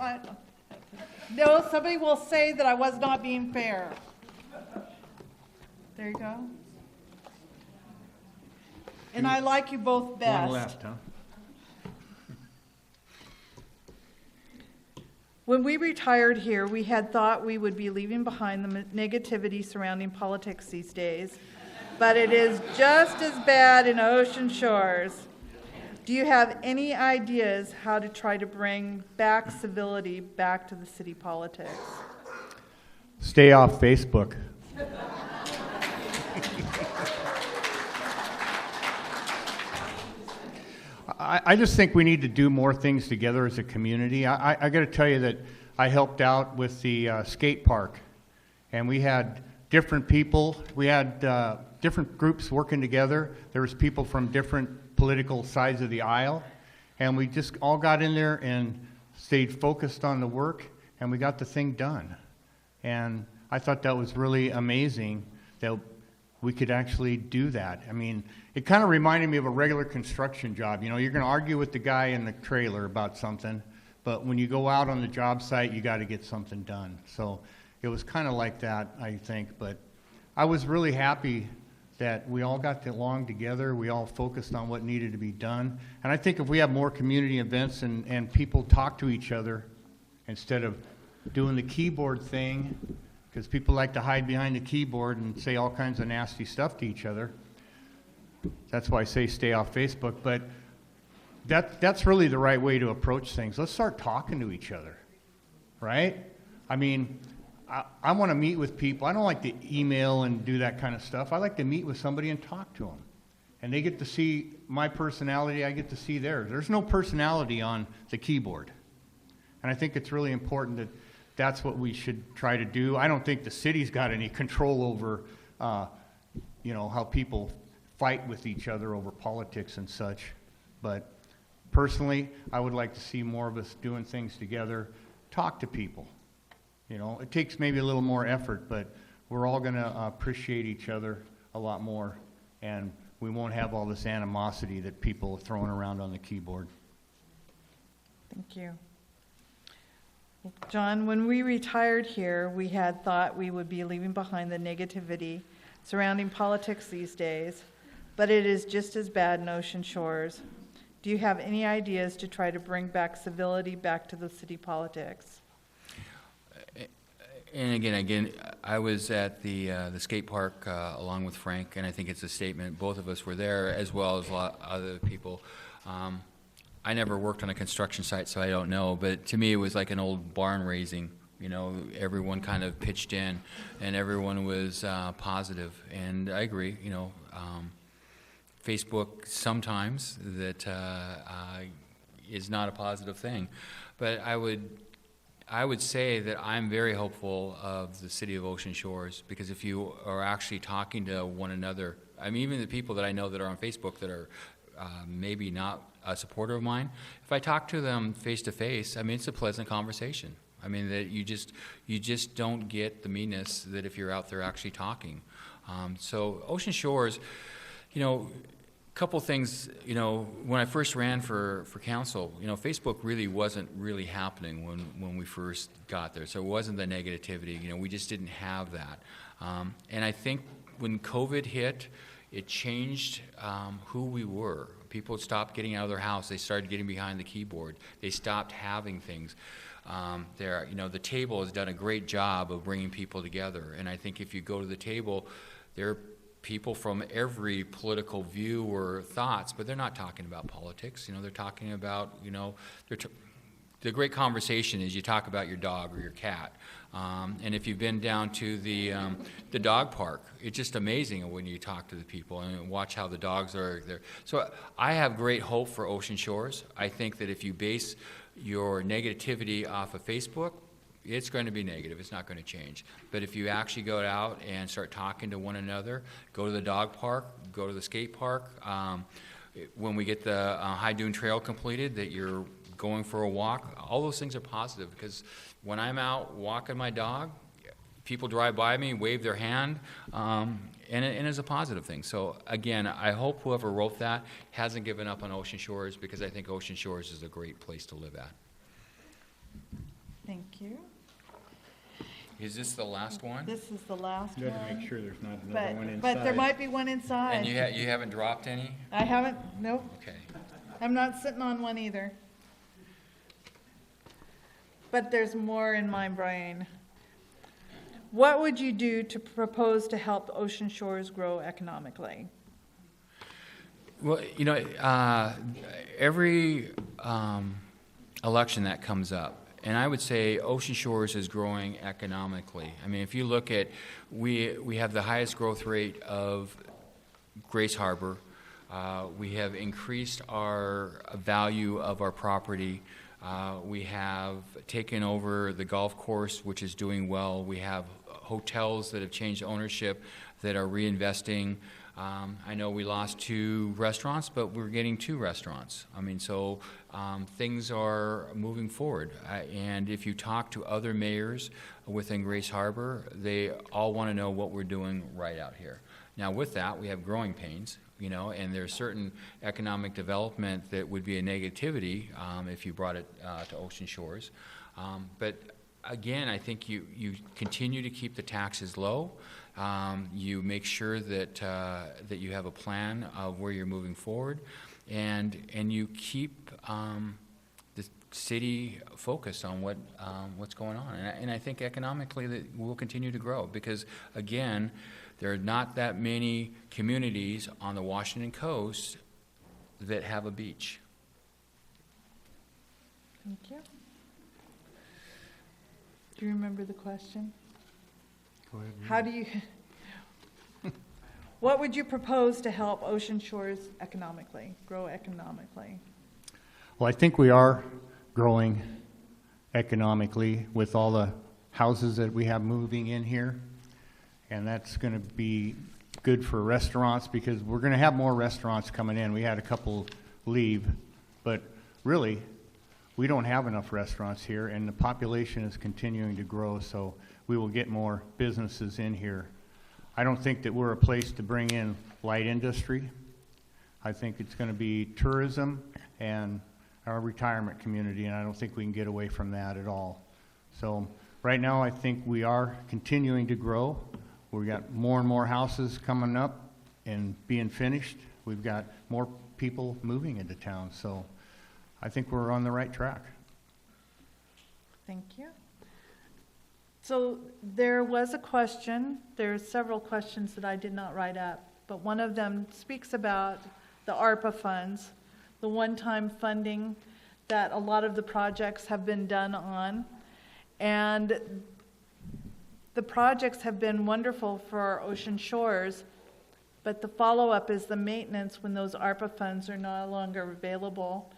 no, somebody will say that I was not being fair. There you go. And I like you both best. One left, huh? When we retired here, we had thought we would be leaving behind the negativity surrounding politics these days, but it is just as bad in Ocean Shores. Do you have any ideas how to try to bring back civility back to the city politics? Stay off Facebook. I just think we need to do more things together as a community. I got to tell you that I helped out with the skate park, and we had different people. We had different groups working together. There was people from different political sides of the aisle, and we just all got in there and stayed focused on the work, and we got the thing done. And I thought that was really amazing that we could actually do that. I mean, it kind of reminded me of a regular construction job. You know, you're going to argue with the guy in the trailer about something, but when you go out on the job site, you got to get something done. So it was kind of like that, I think. But I was really happy that we all got along together. We all focused on what needed to be done. And I think if we have more community events and people talk to each other instead of doing the keyboard thing, because people like to hide behind the keyboard and say all kinds of nasty stuff to each other. That's why I say stay off Facebook. But that's really the right way to approach things. Let's start talking to each other, right? I mean, I want to meet with people. I don't like to email and do that kind of stuff. I like to meet with somebody and talk to them. And they get to see my personality. I get to see theirs. There's no personality on the keyboard. And I think it's really important that that's what we should try to do. I don't think the city's got any control over, how people fight with each other over politics and such. But personally, I would like to see more of us doing things together, talk to people. You know, it takes maybe a little more effort, but we're all going to appreciate each other a lot more, and we won't have all this animosity that people are throwing around on the keyboard. Thank you. John, when we retired here, we had thought we would be leaving behind the negativity surrounding politics these days, but it is just as bad in Ocean Shores. Do you have any ideas to try to bring back civility back to the city politics? And again, I was at the skate park along with Frank, and I think it's a statement. Both of us were there, as well as a lot of other people. I never worked on a construction site, so I don't know, but to me it was like an old barn raising. You know, everyone kind of pitched in, and everyone was positive. And I agree, Facebook sometimes that is not a positive thing. But I would say that I'm very hopeful of the city of Ocean Shores, because if you are actually talking to one another, I mean, even the people that I know that are on Facebook that are maybe not a supporter of mine, if I talk to them face to face, I mean, it's a pleasant conversation. I mean, that you just don't get the meanness that if you're out there actually talking. So Ocean Shores, couple things, when I first ran for council, Facebook really wasn't really happening when we first got there. So it wasn't the negativity, we just didn't have that. And I think when COVID hit, it changed who we were. People stopped getting out of their house. They started getting behind the keyboard. They stopped having things. The table has done a great job of bringing people together. And I think if you go to the table, there are people from every political view or thoughts, but they're not talking about politics. They're talking about, the great conversation is you talk about your dog or your cat. And if you've been down to the dog park, it's just amazing when you talk to the people and watch how the dogs are there. So I have great hope for Ocean Shores. I think that if you base your negativity off of Facebook, it's going to be negative. It's not going to change. But if you actually go out and start talking to one another, go to the dog park, go to the skate park, when we get the High Dune Trail completed, that you're going for a walk, all those things are positive, because when I'm out walking my dog, people drive by me, wave their hand, and it's a positive thing. So again, I hope whoever wrote that hasn't given up on Ocean Shores, because I think Ocean Shores is a great place to live at. Thank you. Is this the last one? This is the last You one. have to make sure there's not another one inside. But there might be one inside. And you haven't dropped any? I haven't, nope. Okay. I'm not sitting on one either. But there's more in my brain. What would you do to propose to help Ocean Shores grow economically? Well, every election that comes up, and I would say Ocean Shores is growing economically. I mean, if you look at, we have the highest growth rate of Grace Harbor. We have increased our value of our property. We have taken over the golf course, which is doing well. We have hotels that have changed ownership that are reinvesting. I know we lost 2 restaurants, but we're getting 2 restaurants. I mean, so things are moving forward. And if you talk to other mayors within Grace Harbor, they all want to know what we're doing right out here. Now, with that, we have growing pains, and there's certain economic development that would be a negativity if you brought it to Ocean Shores. But again, I think you continue to keep the taxes low. You make sure that you have a plan of where you're moving forward, and you keep the city focused on what's going on. And I think economically that we'll continue to grow, because again, there are not that many communities on the Washington coast that have a beach. Thank you. Do you remember the question? Go ahead. How do you, what would you propose to help Ocean Shores economically, grow economically? Well, I think we are growing economically with all the houses that we have moving in here. And that's going to be good for restaurants, because we're going to have more restaurants coming in. We had a couple leave, but really, we don't have enough restaurants here, and the population is continuing to grow, so we will get more businesses in here. I don't think that we're a place to bring in light industry. I think it's going to be tourism and our retirement community, and I don't think we can get away from that at all. So right now, I think we are continuing to grow. We've got more and more houses coming up and being finished. We've got more people moving into town, so I think we're on the right track. Thank you. So there was a question, there's several questions that I did not write up, but one of them speaks about the ARPA funds, the one-time funding that a lot of the projects have been done on. And the projects have been wonderful for our Ocean Shores, but the follow-up is the maintenance when those ARPA funds are no longer available.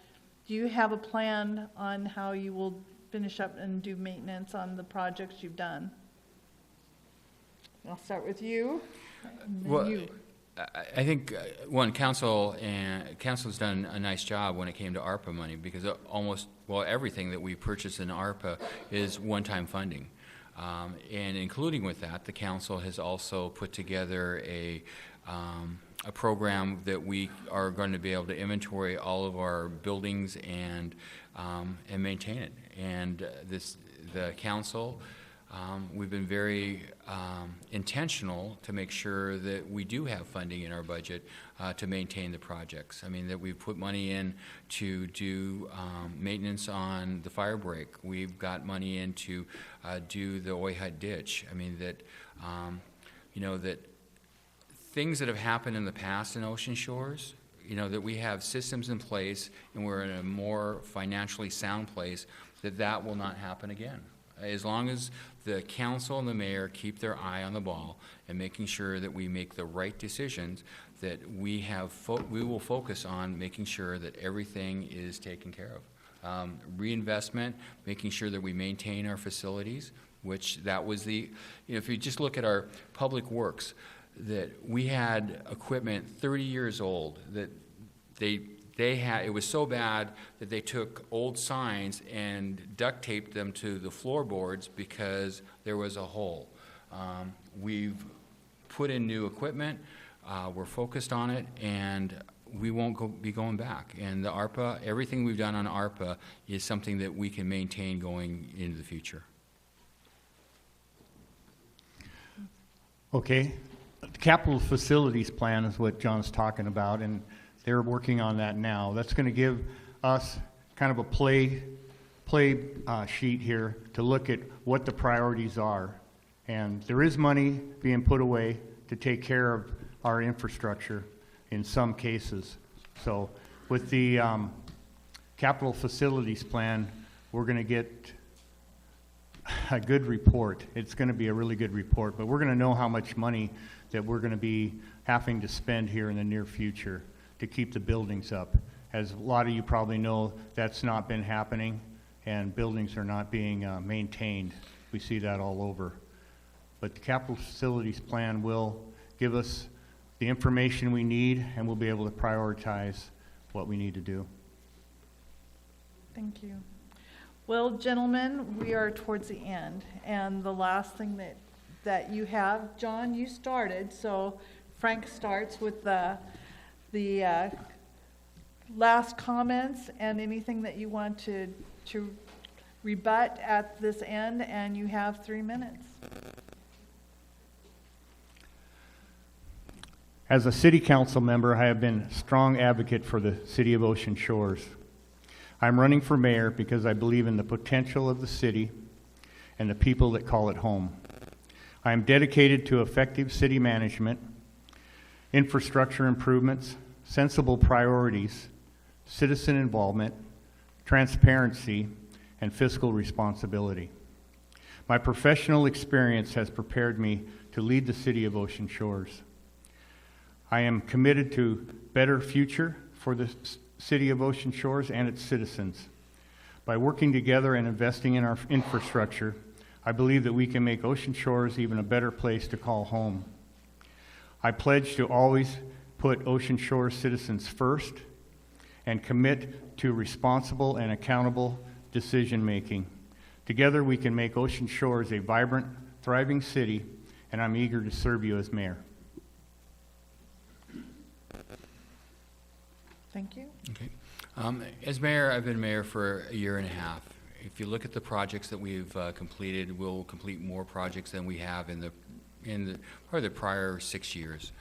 Do you have a plan on how you will finish up and do maintenance on the projects you've done? I'll start with you. And then Well, you. I think council's done a nice job when it came to ARPA money, because everything that we purchase in ARPA is one-time funding. And including with that, the council has also put together a program that we are going to be able to inventory all of our buildings and maintain it. And the council We've been very intentional to make sure that we do have funding in our budget to maintain the projects. I mean, that we've put money in to do maintenance on the fire break. We've got money in to do the Oyhut ditch. I mean, that, that things that have happened in the past in Ocean Shores, that we have systems in place and we're in a more financially sound place, that will not happen again. As long as the council and the mayor keep their eye on the ball and making sure that we make the right decisions, that we will focus on making sure that everything is taken care of. Reinvestment, making sure that we maintain our facilities, which that was if you just look at our public works, that we had equipment 30 years old that it was so bad that they took old signs and duct taped them to the floorboards because there was a hole. We've put in new equipment, we're focused on it, and we won't be going back. And the ARPA, everything we've done on ARPA is something that we can maintain going into the future. Okay. The capital facilities plan is what John's talking about, and they're working on that now. That's going to give us kind of a play sheet here to look at what the priorities are. And there is money being put away to take care of our infrastructure in some cases. So with the capital facilities plan, we're going to get a good report. It's going to be a really good report, but we're going to know how much money that we're going to be having to spend here in the near future to keep the buildings up. As a lot of you probably know, that's not been happening, and buildings are not being maintained. We see that all over. But the capital facilities plan will give us the information we need, and we'll be able to prioritize what we need to do. Thank you. Well, gentlemen, we are towards the end, and the last thing that you have, John, you started, so Frank starts with the last comments and anything that you want to rebut at this end, and you have 3 minutes. As a city council member, I have been a strong advocate for the city of Ocean Shores. I'm running for mayor because I believe in the potential of the city and the people that call it home. I am dedicated to effective city management, infrastructure improvements, sensible priorities, citizen involvement, transparency, and fiscal responsibility. My professional experience has prepared me to lead the city of Ocean Shores. I am committed to a better future for the city of Ocean Shores and its citizens. By working together and investing in our infrastructure, I believe that we can make Ocean Shores even a better place to call home. I pledge to always put Ocean Shores citizens first and commit to responsible and accountable decision-making. Together we can make Ocean Shores a vibrant, thriving city, and I'm eager to serve you as mayor. Thank you. Okay. As mayor, I've been mayor for a year and a half. If you look at the projects that we've completed, we'll complete more projects than we have in probably the prior 6 years.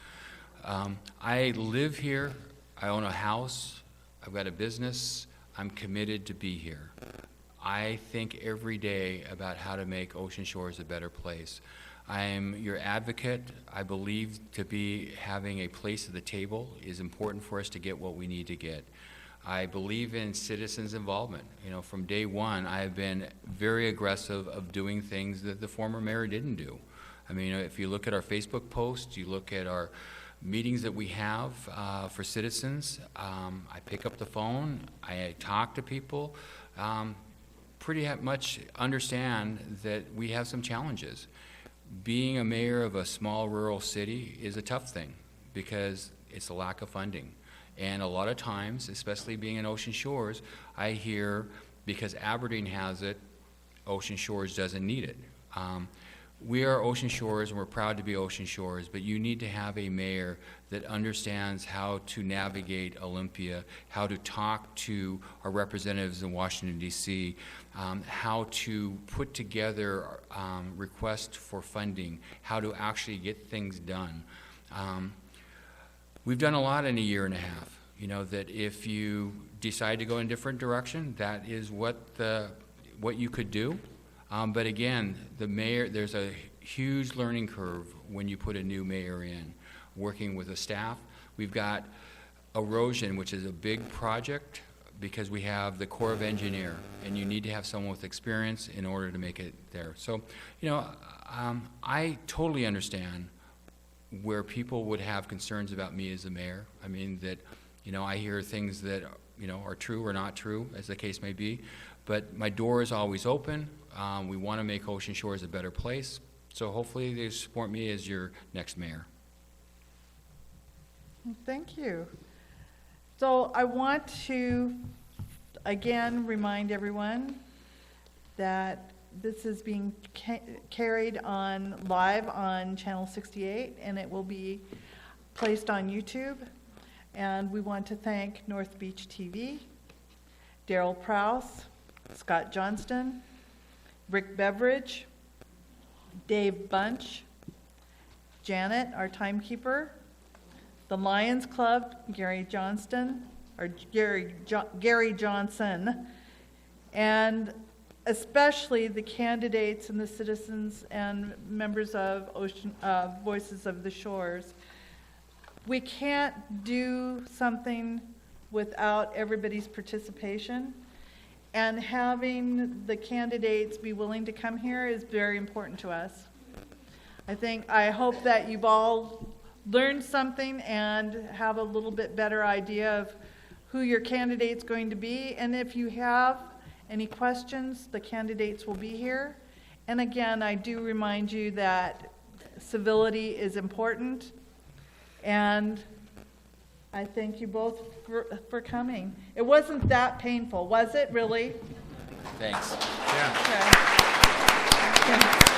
I live here. I own a house. I've got a business. I'm committed to be here. I think every day about how to make Ocean Shores a better place. I am your advocate. I believe having a place at the table is important for us to get what we need to get. I believe in citizens' involvement. From day one, I have been very aggressive of doing things that the former mayor didn't do. I mean, if you look at our Facebook posts, you look at our meetings that we have for citizens, I pick up the phone, I talk to people, pretty much understand that we have some challenges. Being a mayor of a small rural city is a tough thing because it's a lack of funding. And a lot of times, especially being in Ocean Shores, I hear because Aberdeen has it, Ocean Shores doesn't need it. we are Ocean Shores, and we're proud to be Ocean Shores, but you need to have a mayor that understands how to navigate Olympia, how to talk to our representatives in Washington, D.C., how to put together requests for funding, how to actually get things done. We've done a lot in a year and a half. You know, that if you decide to go in a different direction, that is what you could do. But again, the mayor, there's a huge learning curve when you put a new mayor in, working with the staff. We've got erosion, which is a big project because we have the Corps of Engineer, and you need to have someone with experience in order to make it there. So, you know, I totally understand where people would have concerns about me as the mayor. I mean, that, you know, I hear things that, you know, are true or not true, as the case may be. But my door is always open. We want to make Ocean Shores a better place. So hopefully they support me as your next mayor. Thank you. So I want to, again, remind everyone that this is being carried on live on Channel 68, and it will be placed on YouTube. And we want to thank North Beach TV, Daryl Prowse, Scott Johnston, Rick Beveridge, Dave Bunch, Janet, our timekeeper, the Lions Club, Gary Johnson, and especially the candidates and the citizens and members of Voices of the Shores. We can't do something without everybody's participation, and having the candidates be willing to come here is very important to us. I hope that you've all learned something and have a little bit better idea of who your candidate's going to be, and if you have any questions, the candidates will be here. And again, I do remind you that civility is important, and I thank you both for coming. It wasn't that painful, was it, really? Thanks. Yeah. Okay.